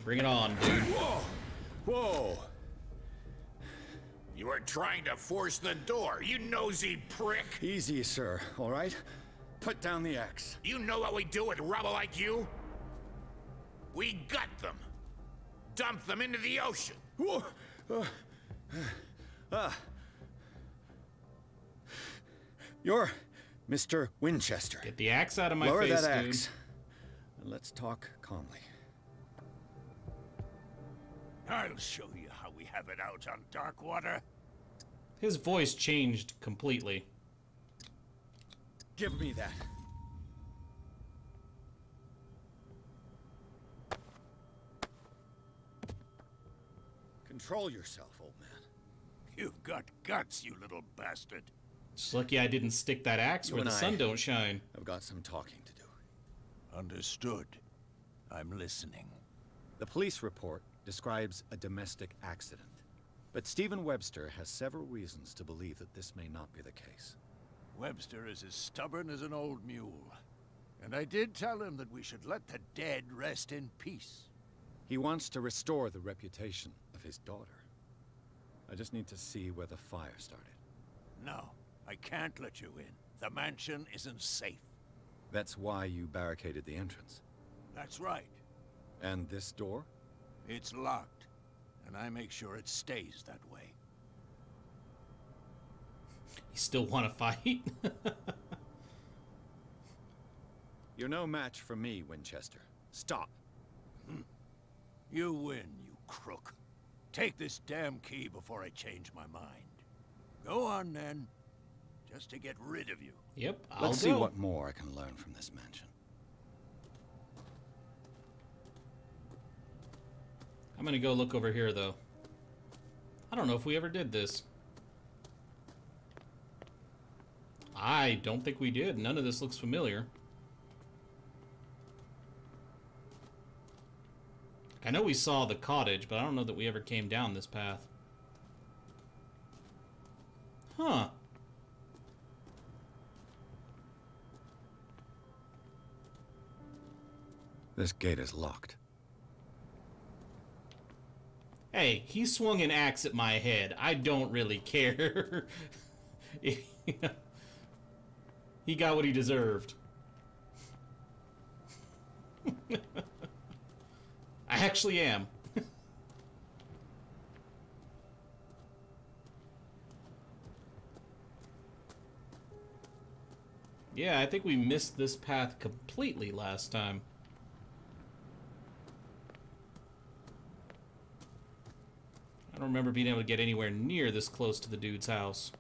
Bring it on, dude. Whoa! Whoa! You were trying to force the door, you nosy prick! Easy, sir, all right? Put down the axe. You know what we do with rubble like you? We gut them. Dump them into the ocean. Whoa! You're Mr. Winchester. Get the axe out of my face, dude. Lower that axe, and let's talk calmly. I'll show you how we have it out on Darkwater. His voice changed completely. Give me that. Control yourself, old man. You've got guts, you little bastard. Just lucky I didn't stick that axe where the sun don't shine. I've got some talking to do. Understood. I'm listening. The police report describes a domestic accident, but Stephen Webster has several reasons to believe that this may not be the case. Webster is as stubborn as an old mule. And I did tell him that we should let the dead rest in peace. He wants to restore the reputation of his daughter. I just need to see where the fire started. No, I can't let you in. The mansion isn't safe. That's why you barricaded the entrance. That's right. And this door? It's locked, and I make sure it stays that way. You still want to fight? You're no match for me, Winchester. Stop. You win, you crook. Take this damn key before I change my mind. Go on, then. Just to get rid of you. Yep, Let's see what more I can learn from this mansion. I'm gonna go look over here, though. I don't know if we ever did this. I don't think we did. None of this looks familiar. I know we saw the cottage, but I don't know that we ever came down this path. Huh. This gate is locked. Hey, he swung an axe at my head. I don't really care. He got what he deserved. I actually am. Yeah, I think we missed this path completely last time. I don't remember being able to get anywhere near this close to the dude's house.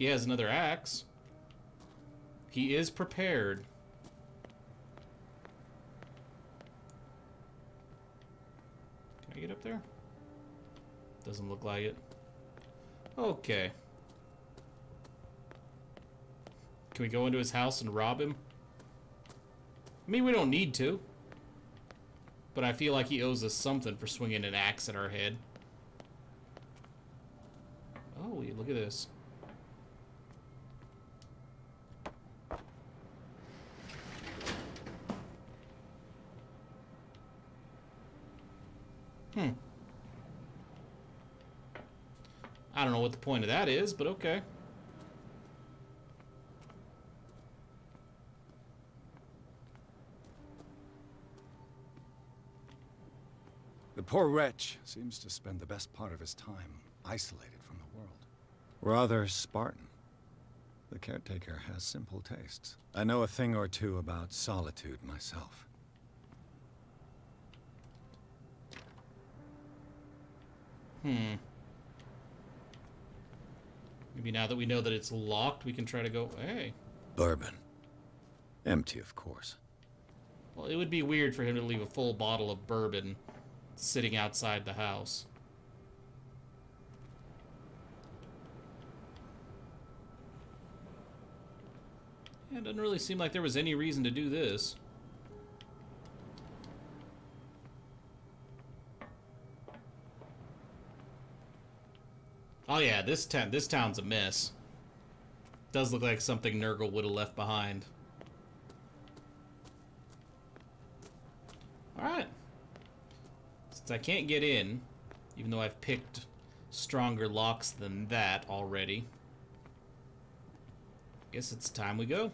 he has another axe. He is prepared. Can I get up there? Doesn't look like it. Okay. Can we go into his house and rob him? I mean, we don't need to. But I feel like he owes us something for swinging an axe at our head. Oh, look at this. I don't know what the point of that is, but okay. The poor wretch seems to spend the best part of his time isolated from the world. Rather Spartan. The caretaker has simple tastes. I know a thing or two about solitude myself. Maybe now that we know that it's locked, we can try to go... Hey. Bourbon. Empty, of course. Well, it would be weird for him to leave a full bottle of bourbon sitting outside the house. Yeah, it doesn't really seem like there was any reason to do this. Oh yeah, this town's a mess. Does look like something Nurgle would have left behind. Alright. Since I can't get in, even though I've picked stronger locks than that already, guess it's time we go.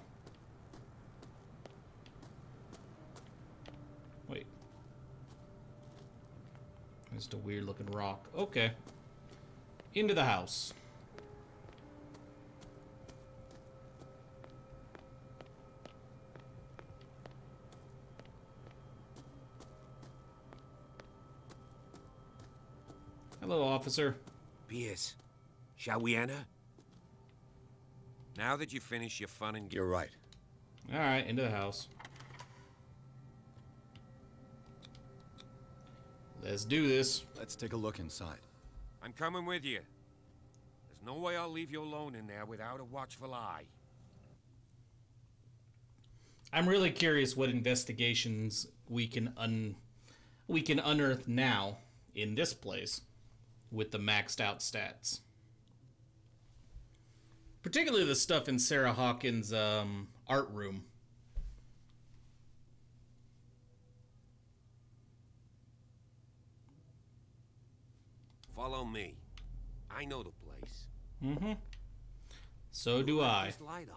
Wait. Just a weird looking rock. Okay. Into the house. Hello, officer. Pierce, shall we enter? Now that you finish your fun and... You're right. Alright, into the house. Let's do this. Let's take a look inside. I'm coming with you. There's no way I'll leave you alone in there without a watchful eye. I'm really curious what investigations we can unearth now in this place with the maxed out stats. Particularly the stuff in Sarah Hawkins' art room. Follow me. I know the place. Mm-hmm. So do I. This light on.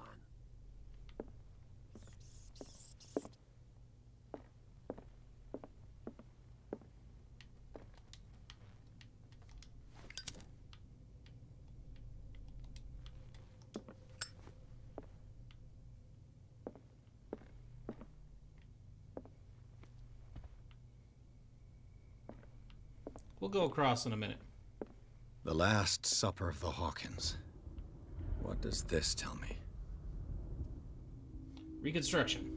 We'll go across in a minute. The Last Supper of the Hawkins. What does this tell me? Reconstruction.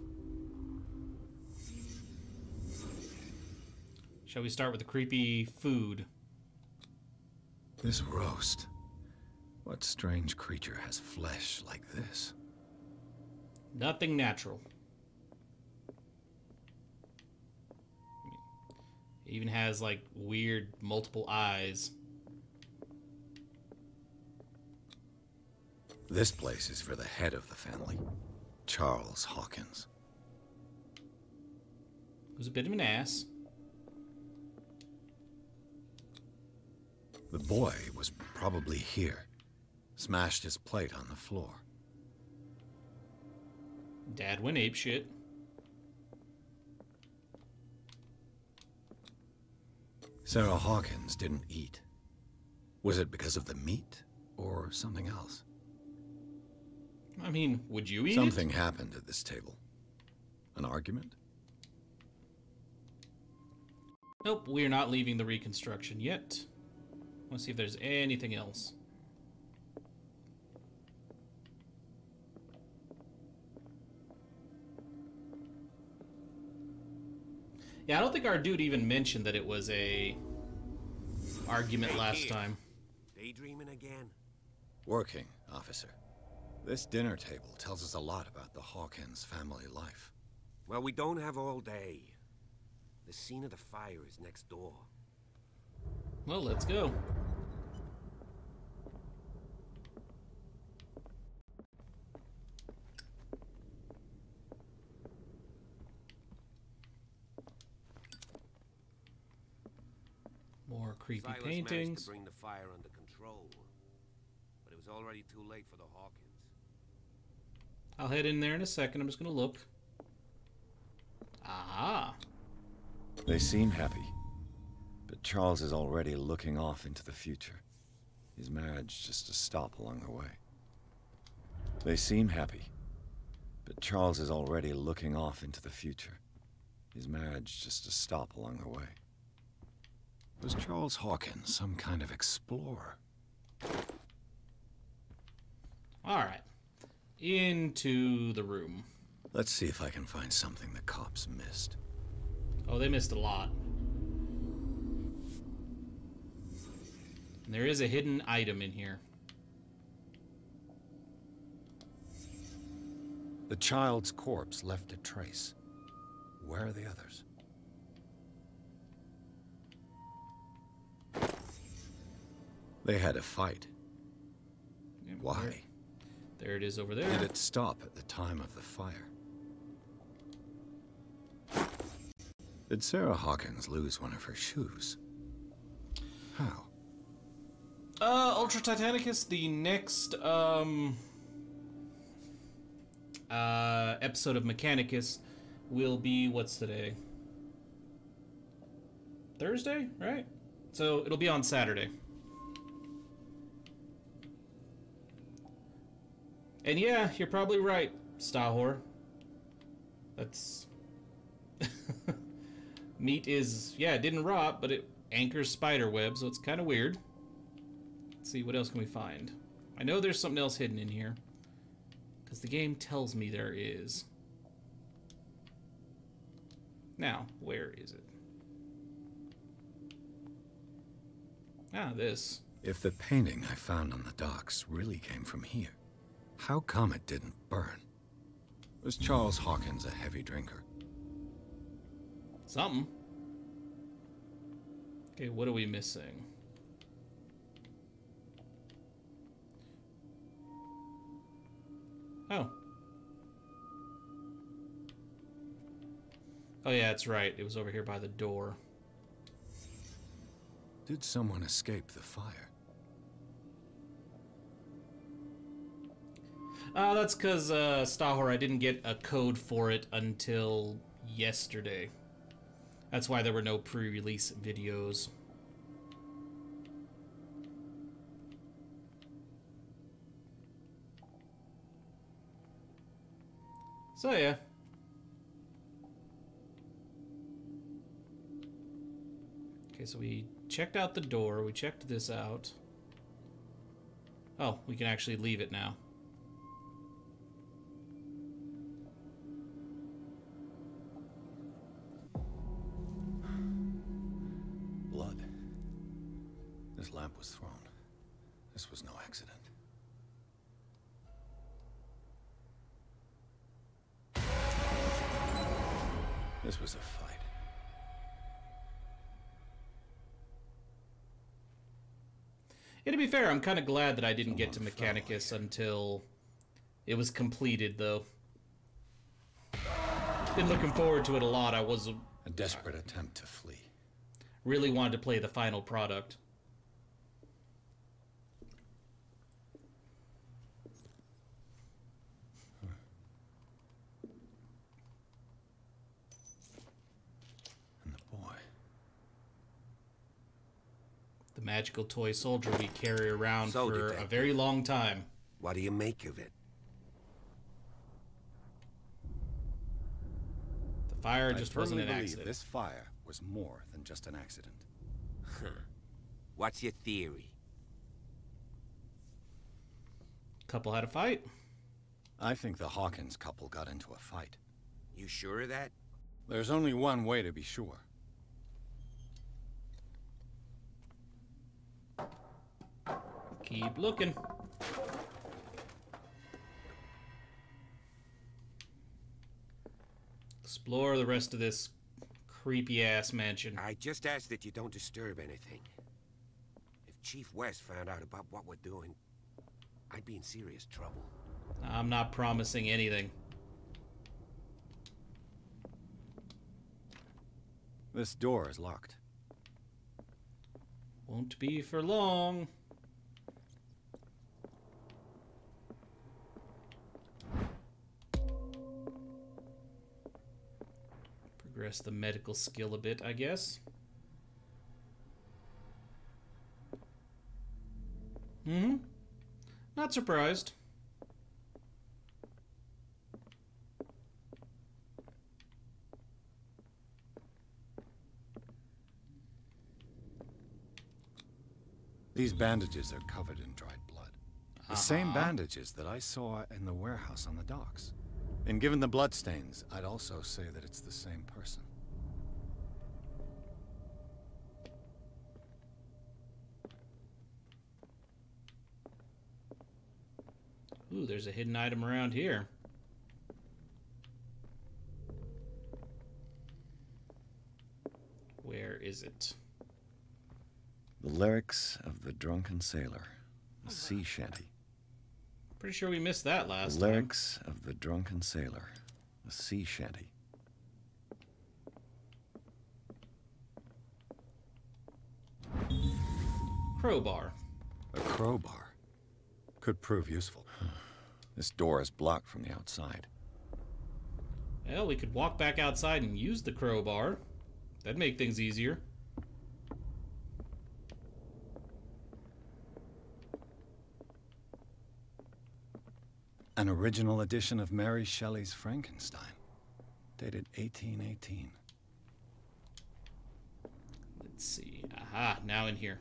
Shall we start with the creepy food? This roast. What strange creature has flesh like this? Nothing natural. It even has like weird multiple eyes. This place is for the head of the family, Charles Hawkins. He was a bit of an ass. The boy was probably here. Smashed his plate on the floor. Dad went apeshit. Sarah Hawkins didn't eat. Was it because of the meat or something else? I mean, would you eat Something happened at this table. An argument? Nope, we're not leaving the reconstruction yet. Let's see if there's anything else. Yeah, I don't think our dude even mentioned that it was a argument last time. Daydreaming again? Working, officer. This dinner table tells us a lot about the Hawkins family life. Well, we don't have all day. The scene of the fire is next door. Well, let's go. More creepy Silas paintings. managed to bring the fire under control, but it was already too late for the Hawkins. I'll head in there in a second. I'm just going to look. Aha. They seem happy, but Charles is already looking off into the future. His marriage just to stop along the way. They seem happy, but Charles is already looking off into the future. His marriage just to stop along the way. Was Charles Hawkins some kind of explorer? All right. Into the room. Let's see if I can find something the cops missed. Oh, they missed a lot. And there is a hidden item in here. The child's corpse left a trace. Where are the others? They had a fight. Yeah, Why? There it is over there. Did it stop at the time of the fire? Did Sarah Hawkins lose one of her shoes? How? Ultra Titanicus, the next, episode of Mechanicus will be, what's today? Thursday, right? So it'll be on Saturday. And yeah, you're probably right, Stahor. That's... Meat is, yeah, it didn't rot, but it anchors spider web, so it's kind of weird. Let's see, what else can we find? I know there's something else hidden in here, because the game tells me there is. Now, where is it? Ah, this. If the painting I found on the docks really came from here, how come it didn't burn? Was Charles Hawkins a heavy drinker? Something. Okay, what are we missing? Oh. Oh yeah, that's right. It was over here by the door. Did someone escape the fire? That's because, Stahor, I didn't get a code for it until yesterday. That's why there were no pre-release videos. So, yeah. Okay, so we checked out the door. We checked this out. Oh, we can actually leave it now. Blood. This lamp was thrown. This was no accident. This was a fight. Yeah, to be fair, I'm kind of glad that I didn't get to Mechanicus until it was completed, though. Been looking forward to it a lot. I was a desperate attempt to flee. Really wanted to play the final product. And the boy. The magical toy soldier we carry around So, for Detective, a very long time. What do you make of it? The fire just wasn't an believe accident. This fire was more than just an accident. What's your theory? Couple had a fight. I think the Hawkins couple got into a fight. You sure of that? There's only one way to be sure. Keep looking. Explore the rest of this creepy-ass mansion. I just ask that you don't disturb anything. If Chief West found out about what we're doing, I'd be in serious trouble. I'm not promising anything. This door is locked. Won't be for long. Progress the medical skill a bit, I guess. Not surprised. These bandages are covered in dried blood. The same bandages that I saw in the warehouse on the docks. And given the bloodstains, I'd also say that it's the same person. Ooh, there's a hidden item around here. Where is it? The lyrics of the drunken sailor, a sea shanty. Pretty sure we missed that last The lyrics of the drunken sailor, a sea shanty. Crowbar. A crowbar. Could prove useful. This door is blocked from the outside. Well, we could walk back outside and use the crowbar. That'd make things easier. An original edition of Mary Shelley's Frankenstein, dated 1818. Let's see. Aha, now in here.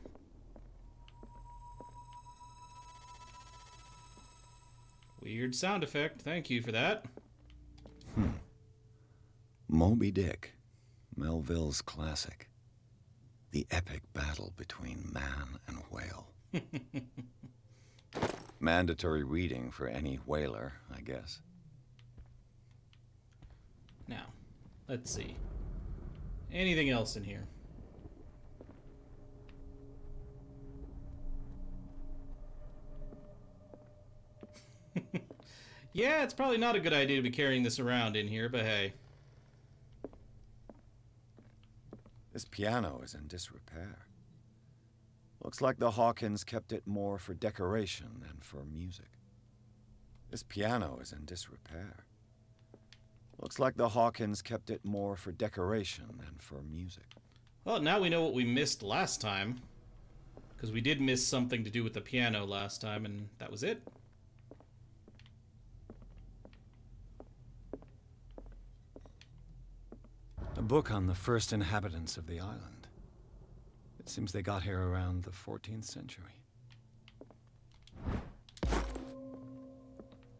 Weird sound effect. Thank you for that. Moby Dick, Melville's classic. The epic battle between man and whale. Mandatory reading for any whaler, I guess. Now, let's see. Anything else in here? Yeah, it's probably not a good idea to be carrying this around in here, but hey. This piano is in disrepair. Looks like the Hawkins kept it more for decoration than for music. This piano is in disrepair. Looks like the Hawkins kept it more for decoration than for music. Well, now we know what we missed last time. Because we did miss something to do with the piano last time, and that was it. A book on the first inhabitants of the island. It seems they got here around the 14th century.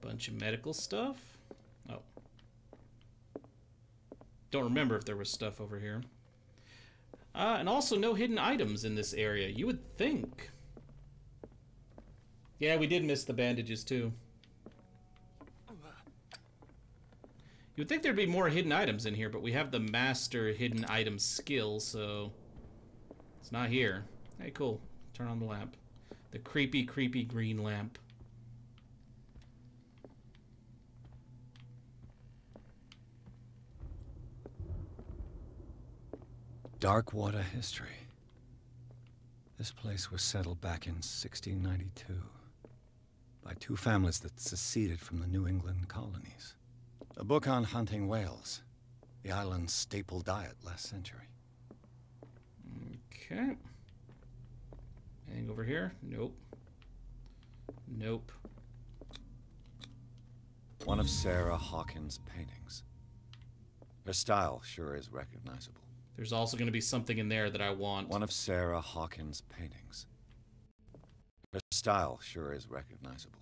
Bunch of medical stuff. Oh. Don't remember if there was stuff over here. And also no hidden items in this area. You would think. Yeah, we did miss the bandages too. You would think there'd be more hidden items in here, but we have the master hidden item skill, so it's not here. Hey, cool. Turn on the lamp. The creepy, creepy green lamp. Darkwater history. This place was settled back in 1692 by two families that seceded from the New England colonies. A book on hunting whales, the island's staple diet last century. Okay. Anything over here? Nope. Nope. One of Sarah Hawkins' paintings. Her style sure is recognizable. There's also going to be something in there that I want. One of Sarah Hawkins' paintings. Her style sure is recognizable.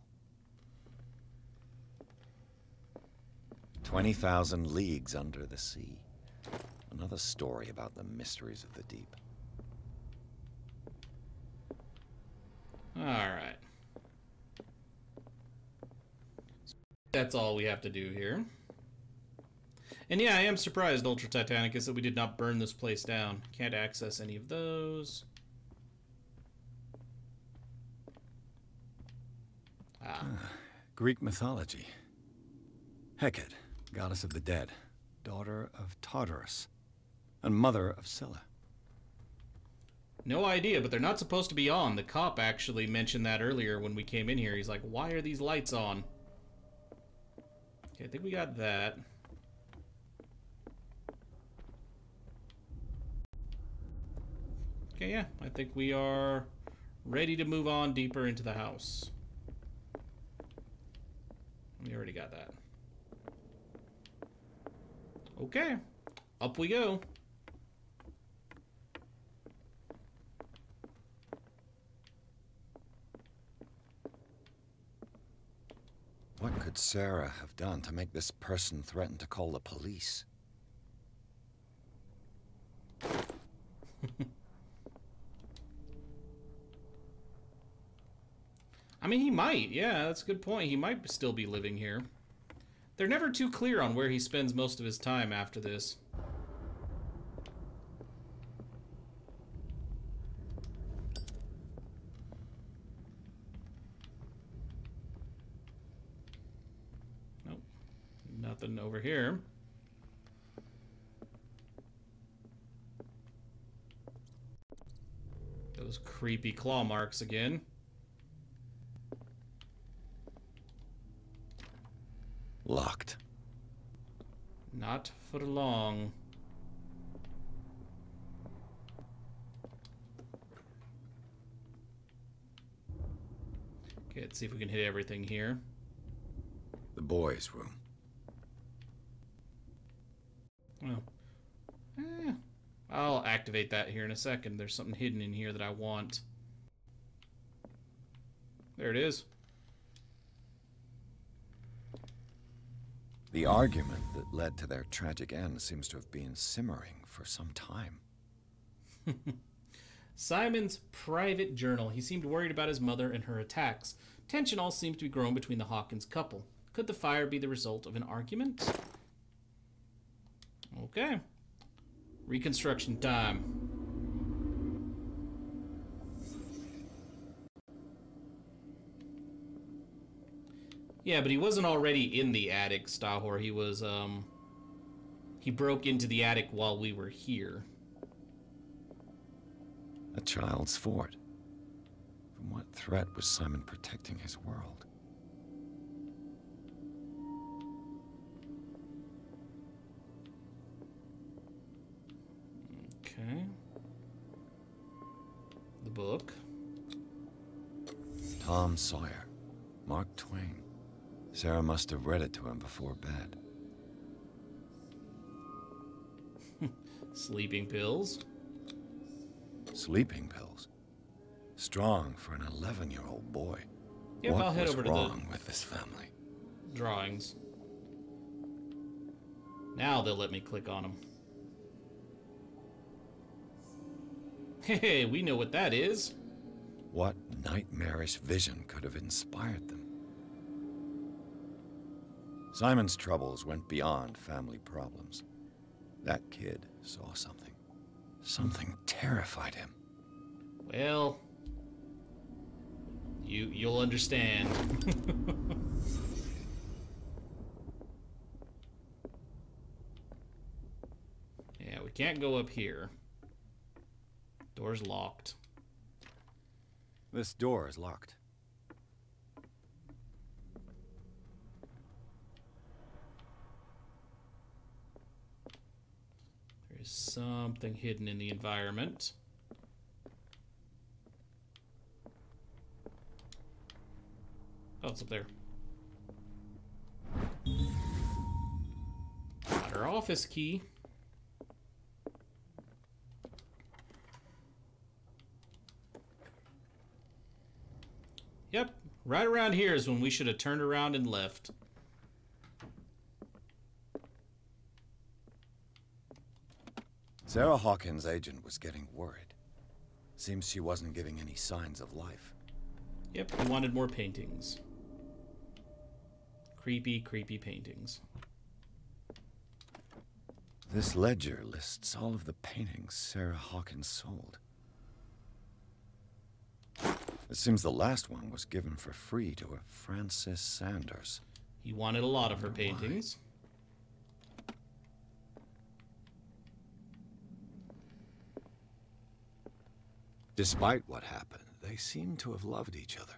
20,000 leagues under the sea. Another story about the mysteries of the deep. Alright. That's all we have to do here. And yeah, I am surprised, Ultra Titanicus, that we did not burn this place down. Can't access any of those. Greek mythology. Hecate, goddess of the dead, daughter of Tartarus, and mother of Scylla. No idea, but they're not supposed to be on. The cop actually mentioned that earlier when we came in here. He's like, why are these lights on? Okay, I think we got that. Okay, yeah, I think we are ready to move on deeper into the house. We already got that. Okay, up we go. What could Sarah have done to make this person threaten to call the police? I mean, he might. Yeah, that's a good point. He might still be living here. They're never too clear on where he spends most of his time after this. Nope. Nothing over here. Those creepy claw marks again. Locked. Not for long. Okay, let's see if we can hit everything here. The boys' room. Well, I'll activate that here in a second. There's something hidden in here that I want. There it is. The argument that led to their tragic end seems to have been simmering for some time. Simon's private journal. He seemed worried about his mother and her attacks. Tension all seems to be growing between the Hawkins couple. Could the fire be the result of an argument? Okay. Reconstruction time. Yeah, but he wasn't already in the attic, Stahor. He was, he broke into the attic while we were here. A child's fort. From what threat was Simon protecting his world? Okay. The book. Tom Sawyer. Mark Twain. Sarah must have read it to him before bed. Sleeping pills. Sleeping pills? Strong for an 11-year-old boy. Yep, what I'll head was over to wrong with this family? Drawings. Now they'll let me click on them. Hey, we know what that is. What nightmarish vision could have inspired them? Simon's troubles went beyond family problems. That kid saw something. Something terrified him. Well, you'll understand. Yeah, we can't go up here. Door's locked. This door is locked. There's something hidden in the environment. Oh, it's up there. Got her office key. Yep, right around here is when we should have turned around and left. Sarah Hawkins' agent was getting worried. Seems she wasn't giving any signs of life. Yep, he wanted more paintings. Creepy, creepy paintings. This ledger lists all of the paintings Sarah Hawkins sold. It seems the last one was given for free to a Frances Sanders. He wanted a lot of her paintings. Despite what happened, they seem to have loved each other.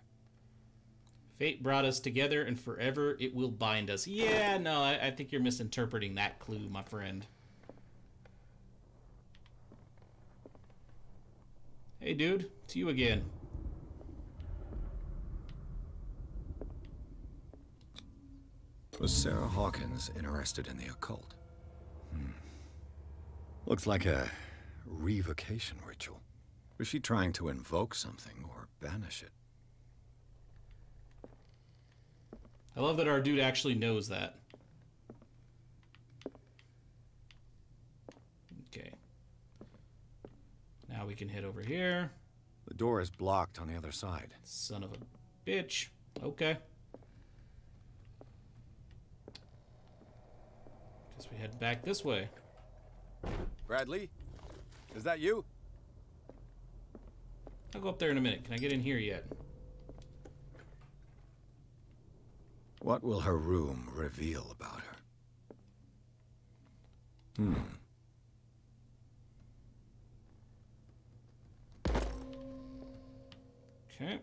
Fate brought us together, and forever it will bind us. Yeah, no, I think you're misinterpreting that clue, my friend. Hey, dude, it's you again. Was Sarah Hawkins interested in the occult? Looks like a revocation ritual. Was she trying to invoke something or banish it? I love that our dude actually knows that. Okay. Now we can head over here. The door is blocked on the other side. Son of a bitch. Okay. Guess we head back this way. Bradley? Is that you? I'll go up there in a minute. Can I get in here yet? What will her room reveal about her? Okay.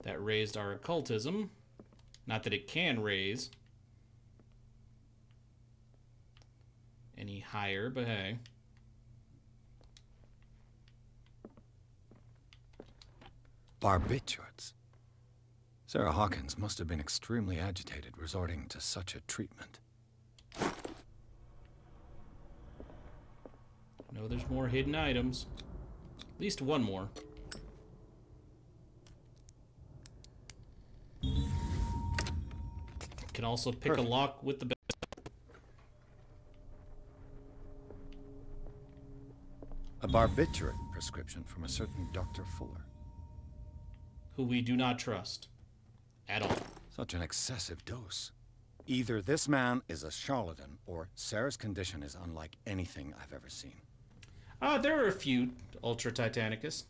That raised our occultism. Not that it can raise any higher, but hey. Barbiturates. Sarah Hawkins must have been extremely agitated resorting to such a treatment. No, there's more hidden items. At least one more. Can also pick a lock with the A barbiturate prescription from a certain Dr. Fuller. Who we do not trust. At all. Such an excessive dose. Either this man is a charlatan, or Sarah's condition is unlike anything I've ever seen. There are a few Ultra Titanicus.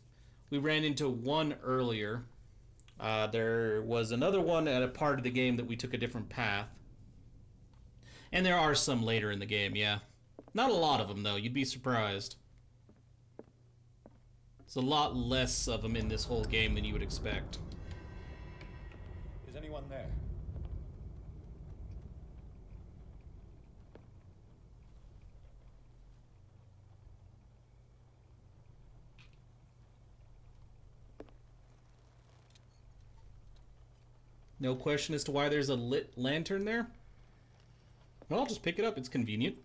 We ran into one earlier. There was another one at a part of the game that we took a different path. And there are some later in the game, yeah. Not a lot of them, though. You'd be surprised. There's a lot less of them in this whole game than you would expect. Is anyone there? No question as to why there's a lit lantern there? Well, I'll just pick it up. It's convenient.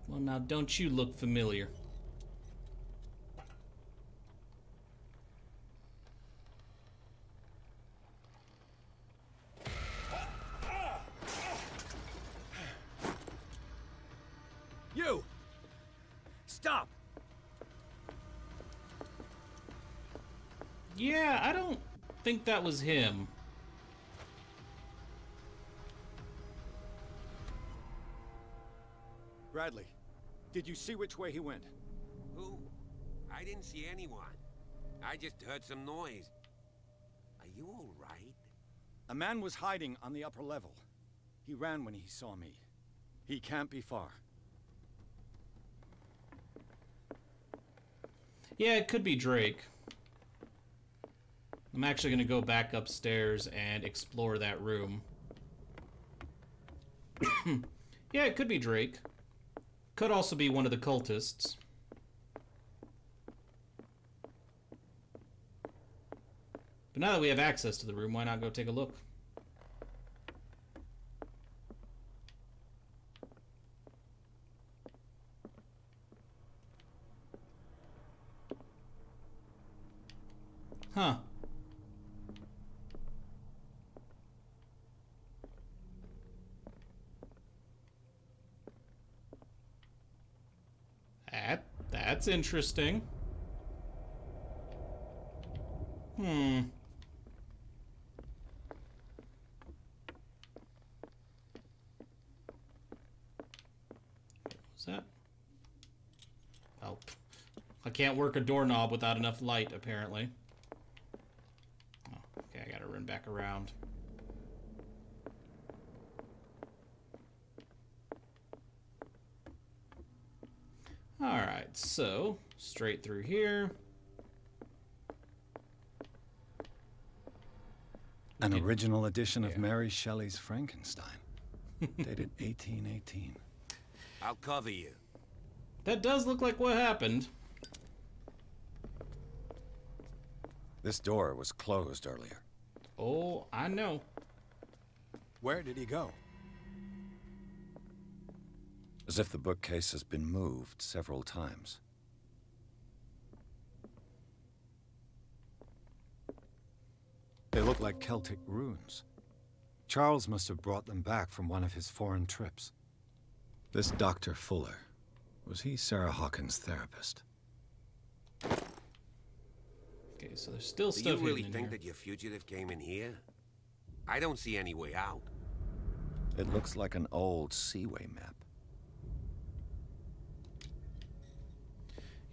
Well, now, don't you look familiar? You! Stop! Yeah, I don't think that was him. Bradley, did you see which way he went? Who? I didn't see anyone. I just heard some noise. Are you all right? A man was hiding on the upper level. He ran when he saw me. He can't be far. Yeah, it could be Drake. I'm actually going to go back upstairs and explore that room. Yeah, it could be Drake. Could also be one of the cultists. But now that we have access to the room, why not go take a look? Huh. That's interesting. Hmm. What was that? Oh. I can't work a doorknob without enough light, apparently. Oh, okay, I gotta run back around. Alright, so, straight through here. An original edition of Mary Shelley's Frankenstein, dated 1818. I'll cover you. That does look like what happened. This door was closed earlier. Oh, I know. Where did he go? As if the bookcase has been moved several times. They look like Celtic runes. Charles must have brought them back from one of his foreign trips. This Dr. Fuller, was he Sarah Hawkins' therapist? Okay, so there's still Do stuff you really hidden in think here. that your fugitive came in here? I don't see any way out. It looks like an old Seaway map.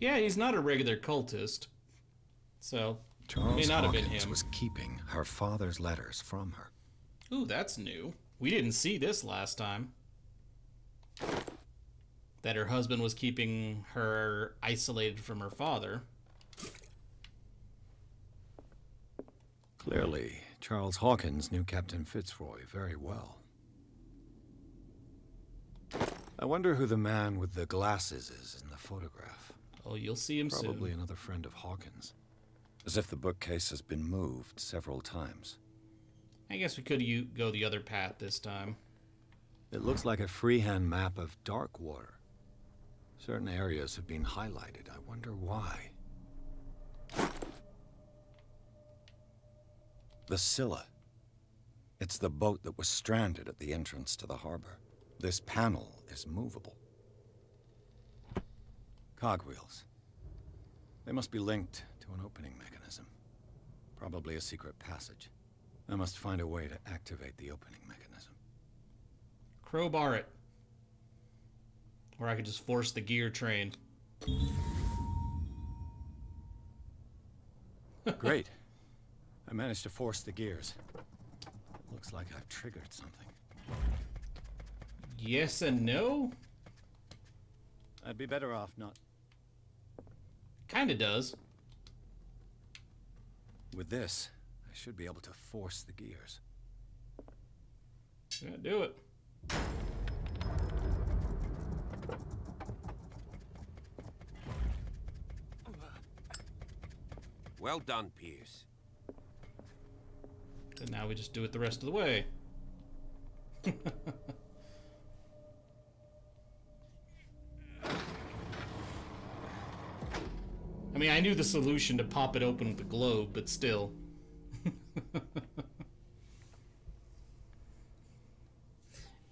Yeah, he's not a regular cultist. So, Charles may not have been Hawkins him. was keeping her father's letters from her. Ooh, that's new. We didn't see this last time. That her husband was keeping her isolated from her father. Clearly, Charles Hawkins knew Captain Fitzroy very well. I wonder who the man with the glasses is in the photograph. Oh, you'll see him soon. Probably another friend of Hawkins. As if the bookcase has been moved several times. I guess we could go the other path this time. It looks like a freehand map of Darkwater. Certain areas have been highlighted. I wonder why. The Scylla. It's the boat that was stranded at the entrance to the harbor. This panel is movable. Cogwheels. They must be linked to an opening mechanism. Probably a secret passage. I must find a way to activate the opening mechanism. Crowbar it. Or I could just force the gear train. Great. I managed to force the gears. Looks like I've triggered something. Yes and no? I'd be better off not. Kinda does. With this, I should be able to force the gears. Yeah, do it. Well done, Pierce. And now we just do it the rest of the way. I mean, I knew the solution to pop it open with the globe, but still.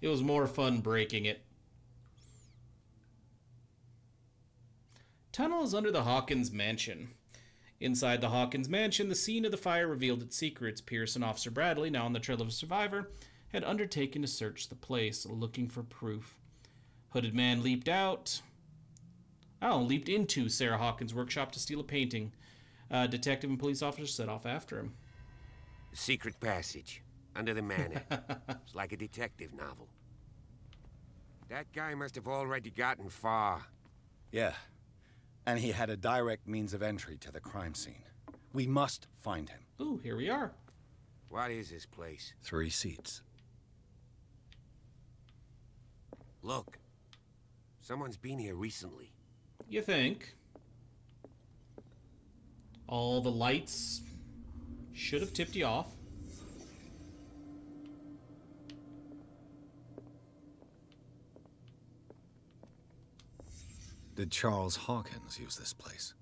It was more fun breaking it. Tunnel is under the Hawkins mansion. Inside the Hawkins mansion, the scene of the fire revealed its secrets. Pierce and Officer Bradley, now on the trail of a survivor, had undertaken to search the place, looking for proof. Hooded man leaped into Sarah Hawkins' workshop to steal a painting. Detective and police officers set off after him. Secret passage, under the manor. It's like a detective novel. That guy must have already gotten far. Yeah. And he had a direct means of entry to the crime scene. We must find him. Ooh, here we are. What is this place? 3 seats. Look. Someone's been here recently. You think? All the lights should have tipped you off. Did Charles Hawkins use this place?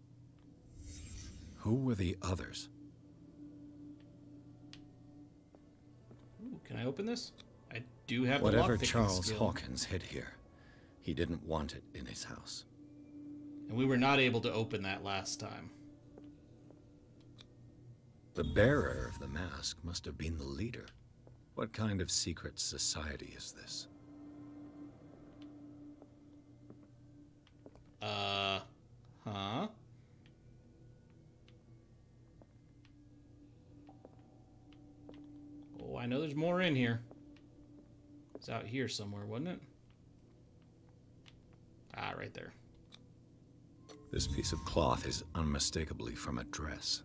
Who were the others? Can I open this? I do have Whatever the lockpicking Charles skill. Hawkins hid here, he didn't want it in his house. And we were not able to open that last time. The bearer of the mask must have been the leader. What kind of secret society is this? Huh? Oh, I know there's more in here. It's out here somewhere, wasn't it? Ah, right there. This piece of cloth is unmistakably from a dress.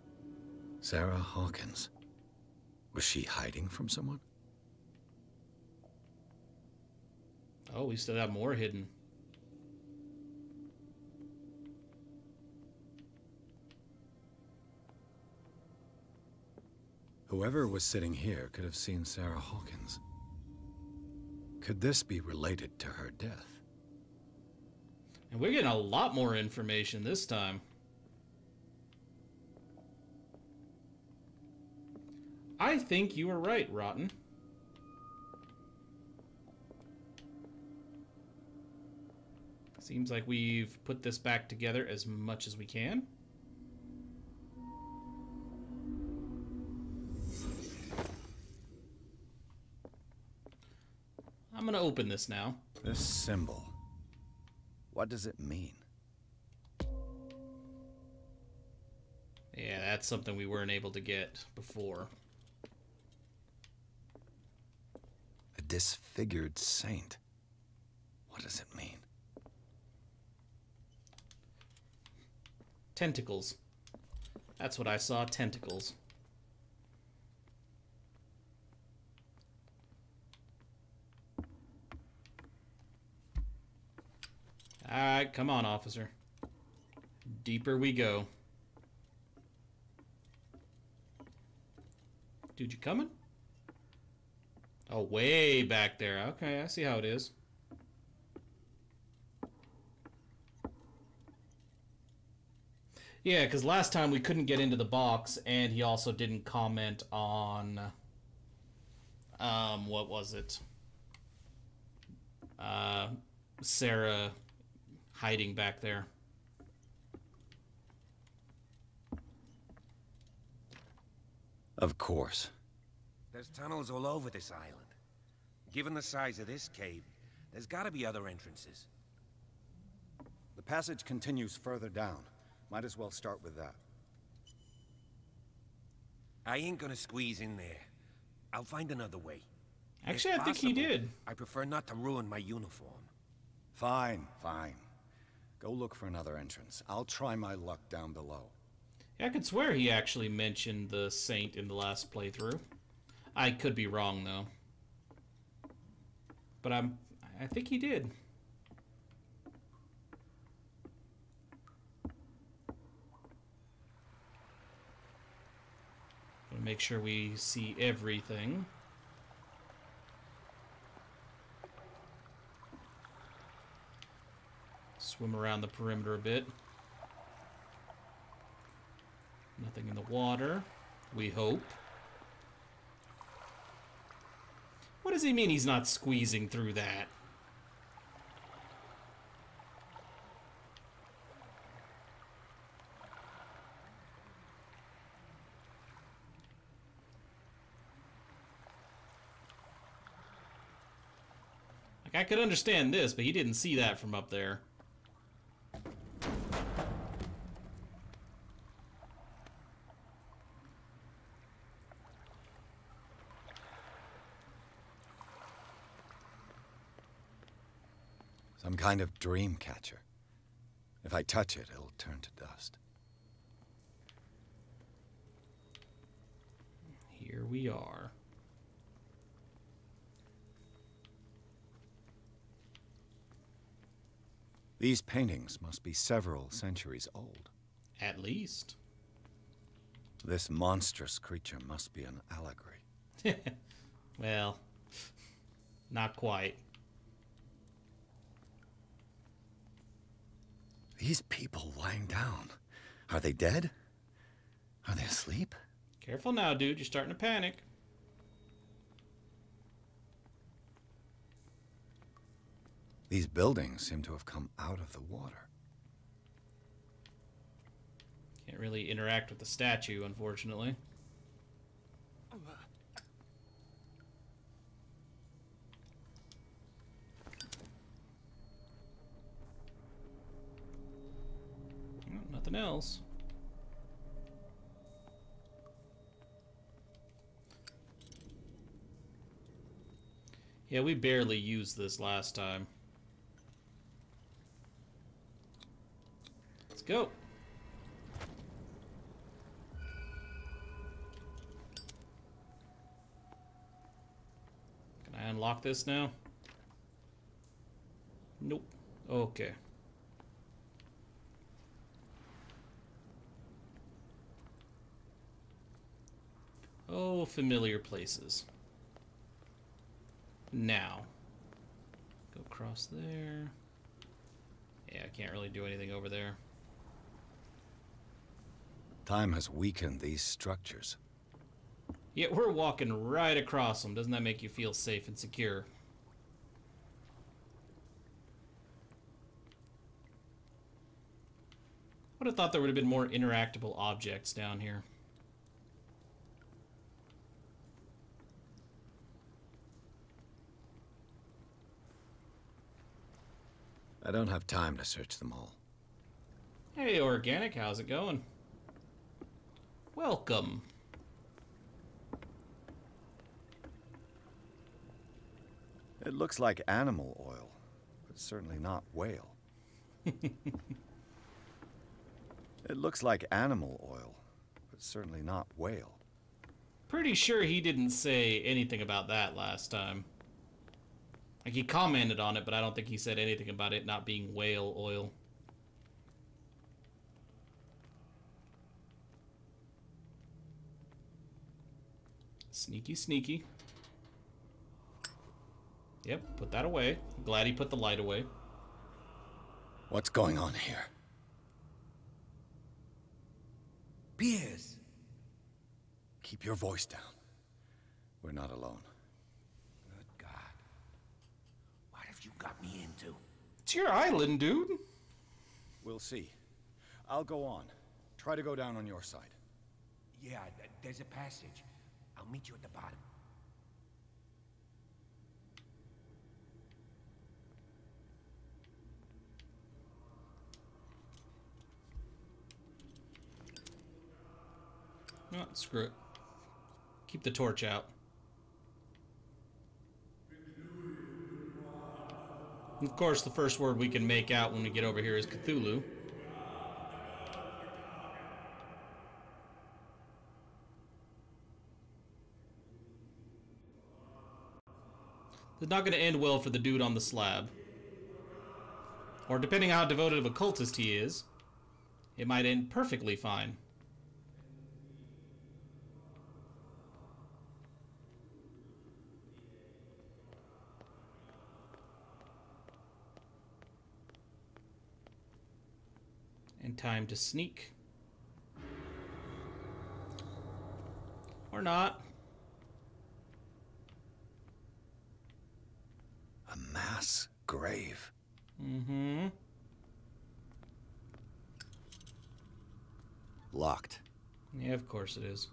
Sarah Hawkins. Was she hiding from someone? Oh, we still have more hidden. Whoever was sitting here could have seen Sarah Hawkins. Could this be related to her death? And we're getting a lot more information this time. I think you were right, Rotten. Seems like we've put this back together as much as we can. I'm gonna open this now. This symbol. What does it mean? Yeah, that's something we weren't able to get before. A disfigured saint. What does it mean? Tentacles. That's what I saw, tentacles. Alright, come on, officer. Deeper we go. Dude, you coming? Oh, way back there. Okay, I see how it is. Yeah, because last time we couldn't get into the box, and he also didn't comment on... what was it? Sarah hiding back there. Of course. There's tunnels all over this island. Given the size of this cave, there's gotta be other entrances. The passage continues further down. Might as well start with that. I ain't gonna squeeze in there. I'll find another way. Actually, If I think he possible, did. I prefer not to ruin my uniform. Fine, fine. Go look for another entrance. I'll try my luck down below. Yeah, I could swear he actually mentioned the saint in the last playthrough. I could be wrong, though. But I think he did. Gotta make sure we see everything. Swim around the perimeter a bit. Nothing in the water, we hope. What does he mean he's not squeezing through that? Like, I could understand this, but he didn't see that from up there. Some kind of dream catcher. If I touch it, it'll turn to dust. Here we are. These paintings must be several centuries old. At least. This monstrous creature must be an allegory. Well, not quite. These people lying down, are they dead? Are they asleep? Careful now, dude. You're starting to panic. These buildings seem to have come out of the water. Can't really interact with the statue, unfortunately. Oh, nothing else. Yeah, we barely used this last time. Let's go. Can I unlock this now? Nope. Okay. Oh, familiar places. Now, go across there. Yeah, I can't really do anything over there. Time has weakened these structures. Yeah, we're walking right across them. Doesn't that make you feel safe and secure? I would have thought there would have been more interactable objects down here. I don't have time to search them all. Hey, Organic, how's it going? Welcome. It looks like animal oil, but certainly not whale. It looks like animal oil, but certainly not whale. Pretty sure he didn't say anything about that last time. Like, he commented on it, but I don't think he said anything about it not being whale oil. Sneaky, sneaky. Yep, put that away. Glad he put the light away. What's going on here? Pierce! Keep your voice down. We're not alone. Good God. What have you got me into? It's your island, dude. We'll see. I'll go on. Try to go down on your side. Yeah, there's a passage. I'll meet you at the bottom. Oh, screw it. Keep the torch out. Of course, the first word we can make out when we get over here is Cthulhu. It's not going to end well for the dude on the slab. Or depending on how devoted of a cultist he is, it might end perfectly fine. And time to sneak. Or not. A mass grave. Mm-hmm. Locked. Yeah, of course it is.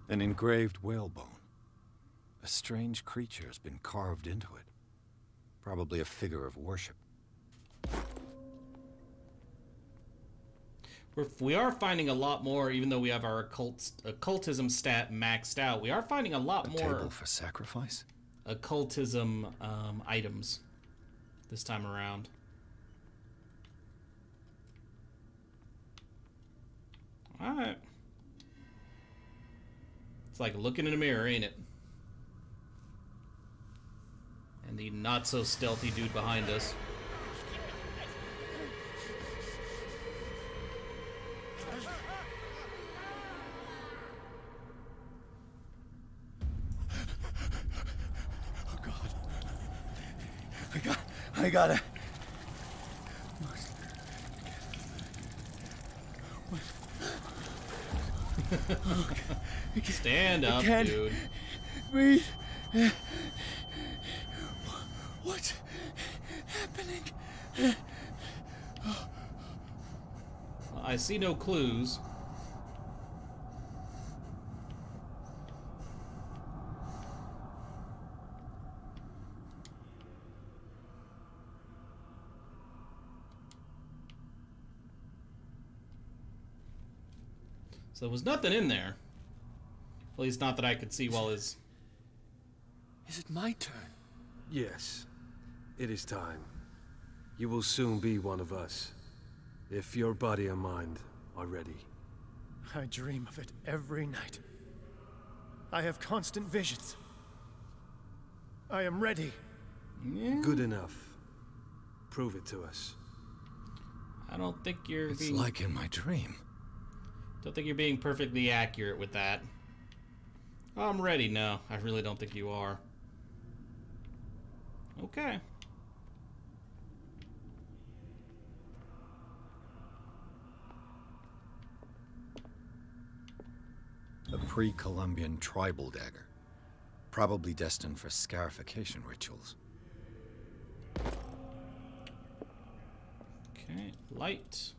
An engraved whalebone. A strange creature has been carved into it. Probably a figure of worship. We are finding a lot more, even though we have our occultism stat maxed out. We are finding a lot more table for sacrifice? Occultism items this time around. Alright. It's like looking in a mirror, ain't it? And the not-so-stealthy dude behind us. I gotta... Stand up, can't dude. Breathe. What? happening? I see no clues. So there was nothing in there. At least not that I could see while his... Is it my turn? Yes. It is time. You will soon be one of us. If your body and mind are ready. I dream of it every night. I have constant visions. I am ready. Yeah. Good enough. Prove it to us. I don't think you're It's being... like in my dream. Don't think you're being perfectly accurate with that. Oh, I'm ready. No, I really don't think you are. Okay. A pre-Columbian tribal dagger. Probably destined for scarification rituals. Okay, light.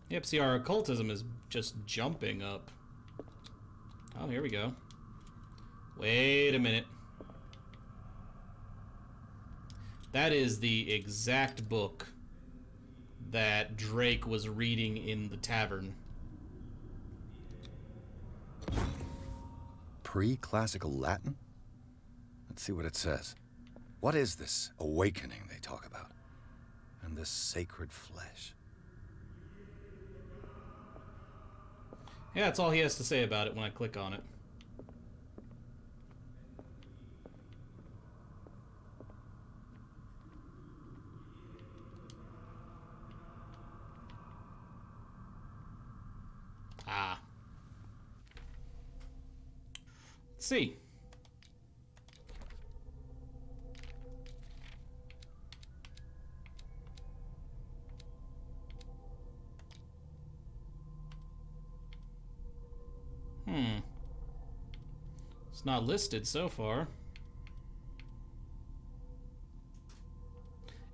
Yep, see, our occultism is just jumping up. Oh, here we go. Wait a minute. That is the exact book that Drake was reading in the tavern. Pre-classical Latin? Let's see what it says. What is this awakening they talk about? And this sacred flesh? Yeah, that's all he has to say about it when I click on it. Ah. Let's see. It's not listed so far.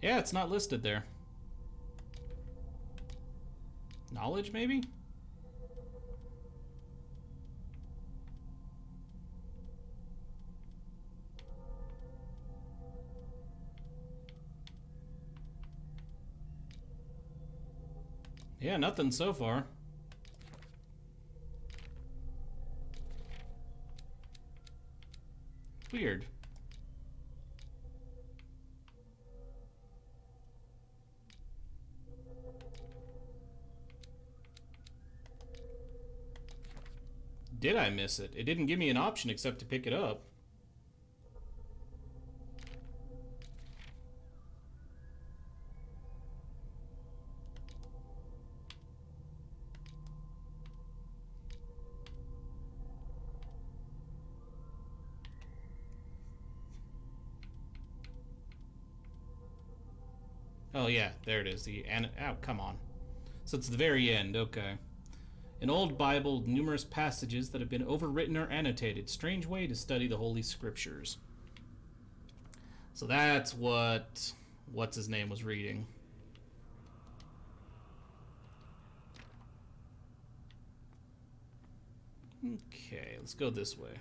Yeah, it's not listed there. Knowledge, maybe? Yeah, nothing so far. Weird. Did I miss it? It didn't give me an option except to pick it up. Oh yeah, there it is. Oh, come on. So it's the very end, okay. An old Bible, numerous passages that have been overwritten or annotated. Strange way to study the Holy Scriptures. So that's what's his name was reading. Okay, let's go this way.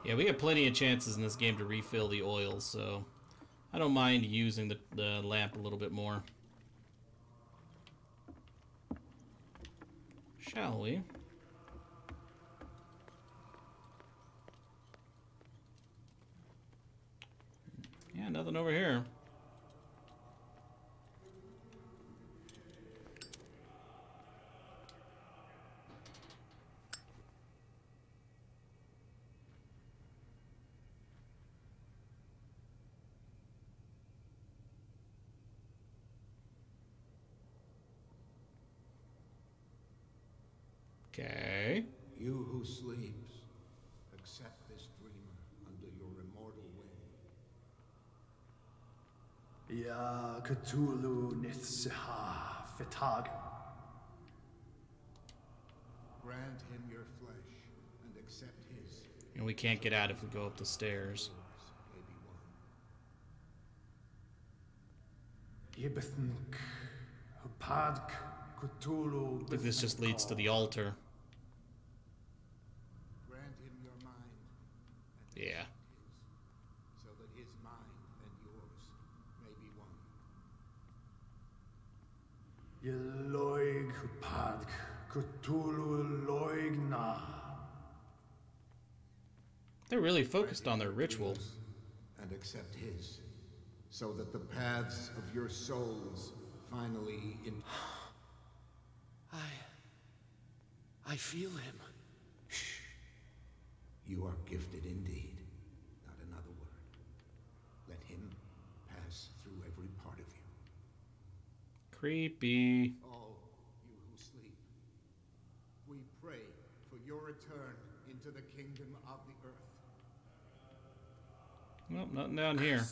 Yeah, we have plenty of chances in this game to refill the oil, so I don't mind using the lamp a little bit more. Shall we? Yeah, nothing over here. Okay. You who sleeps, accept this dreamer under your immortal wing. Ya Cthulhu Mythos Fitag. Grant him your flesh and accept his. And we can't get out if we go up the stairs. Yebethink Hupadk Cthulhu. I think this just leads to the altar. Grant him your mind. Yeah. So that his mind and yours may be one. Yeloig Hupadk Cthulhu Loigna. They're really focused on their ritual. And accept his, so that the paths of your souls finally in. I feel him. You are gifted indeed. Not another word. Let him pass through every part of you. Creepy. All you who sleep, we pray for your return into the kingdom of the earth. Well, nothing down here.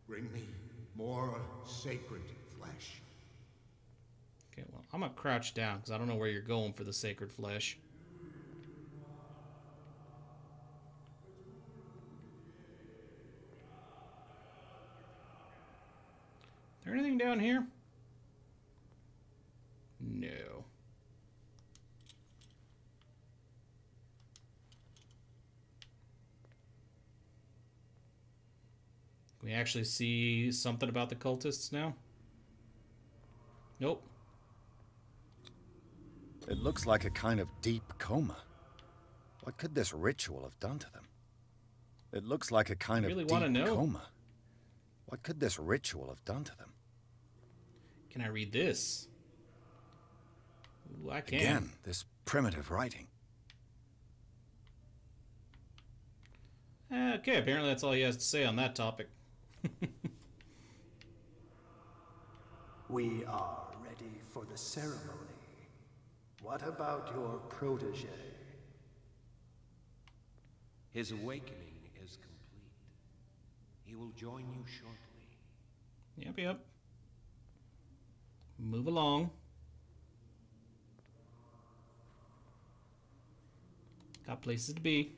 Bring me more sacred flesh. Okay, well, I'm gonna crouch down because I don't know where you're going for the sacred flesh. Is there anything down here? No. Can we actually see something about the cultists now? Nope. It looks like a kind of deep coma. What could this ritual have done to them? It looks like a kind really of wanna deep know. coma. What could this ritual have done to them? Can I read this? Ooh, I can. Again, this primitive writing. Okay, apparently that's all he has to say on that topic. We are ready for the ceremony. What about your protege? His awakening is complete. He will join you shortly. Yep. Move along. Got places to be.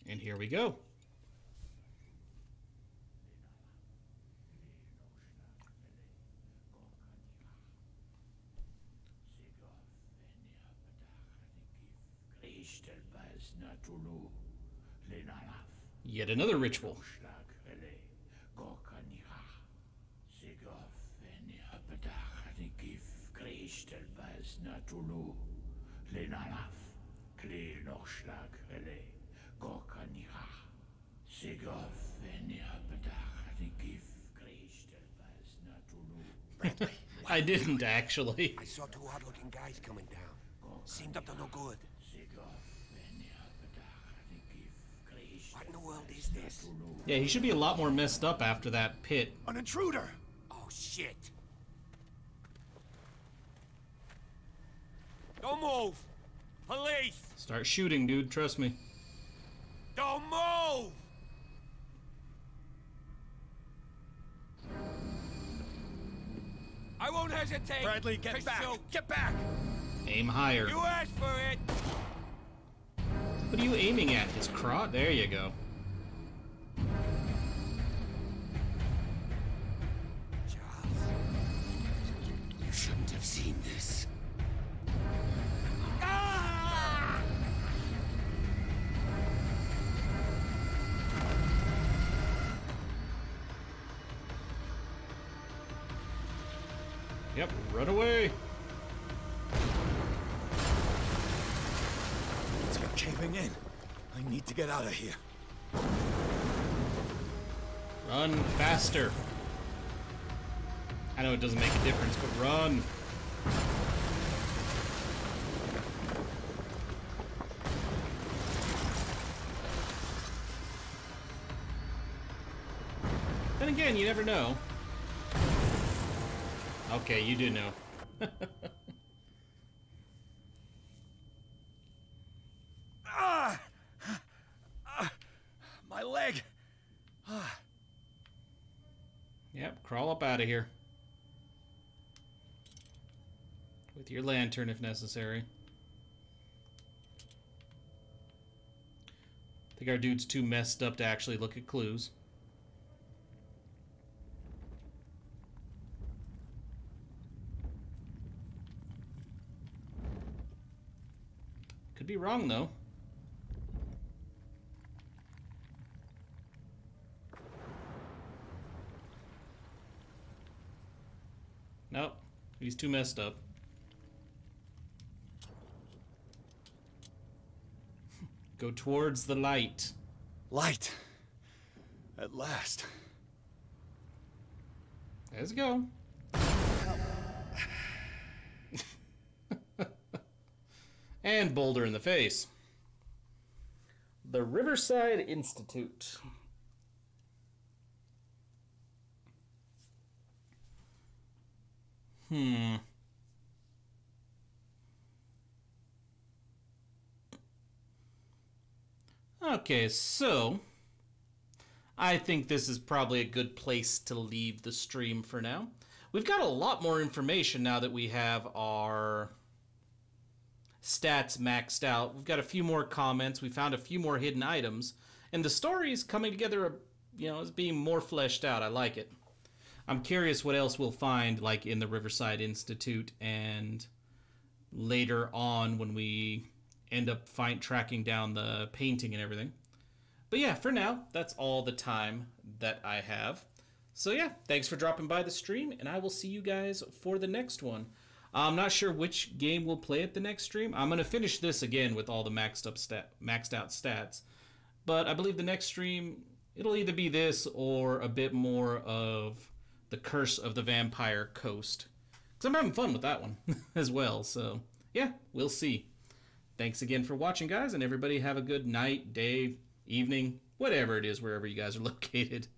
And here we go. Yet another ritual. I didn't actually. I saw two odd-looking guys coming down. Seemed up to no good. What in the world is this? Yeah, he should be a lot more messed up after that pit. An intruder! Oh, shit. Don't move! Police! Start shooting, dude. Trust me. Don't move! I won't hesitate. Bradley, get back! Shoot. Get back! Aim higher. You asked for it. What are you aiming at? His crotch? There you go. Charles, you shouldn't have seen this. Ah! Yep, run away. It's caving in. I need to get out of here. Run faster. I know it doesn't make a difference, but run. Then again, you never know. Okay, you do know. My leg. Yep, crawl up out of here. With your lantern if necessary. I think our dude's too messed up to actually look at clues. Could be wrong, though. Nope. He's too messed up. Go towards the light. Light. At last. Let's go. And boulder in the face. The Riverside Institute. Okay, so I think this is probably a good place to leave the stream for now. We've got a lot more information now that we have our stats maxed out. We've got a few more comments. We found a few more hidden items. And the story is coming together, you know, as being more fleshed out. I like it. I'm curious what else we'll find, like in the Riverside Institute and later on when we end up tracking down the painting and everything. But yeah, for now, that's all the time that I have. So yeah, thanks for dropping by the stream, and I will see you guys for the next one. I'm not sure which game we'll play at the next stream. I'm going to finish this again with all the maxed out stats. But I believe the next stream, it'll either be this or a bit more of the Curse of the Vampire Coast. Because I'm having fun with that one as well. So yeah, we'll see. Thanks again for watching, guys, and everybody have a good night, day, evening, whatever it is, wherever you guys are located.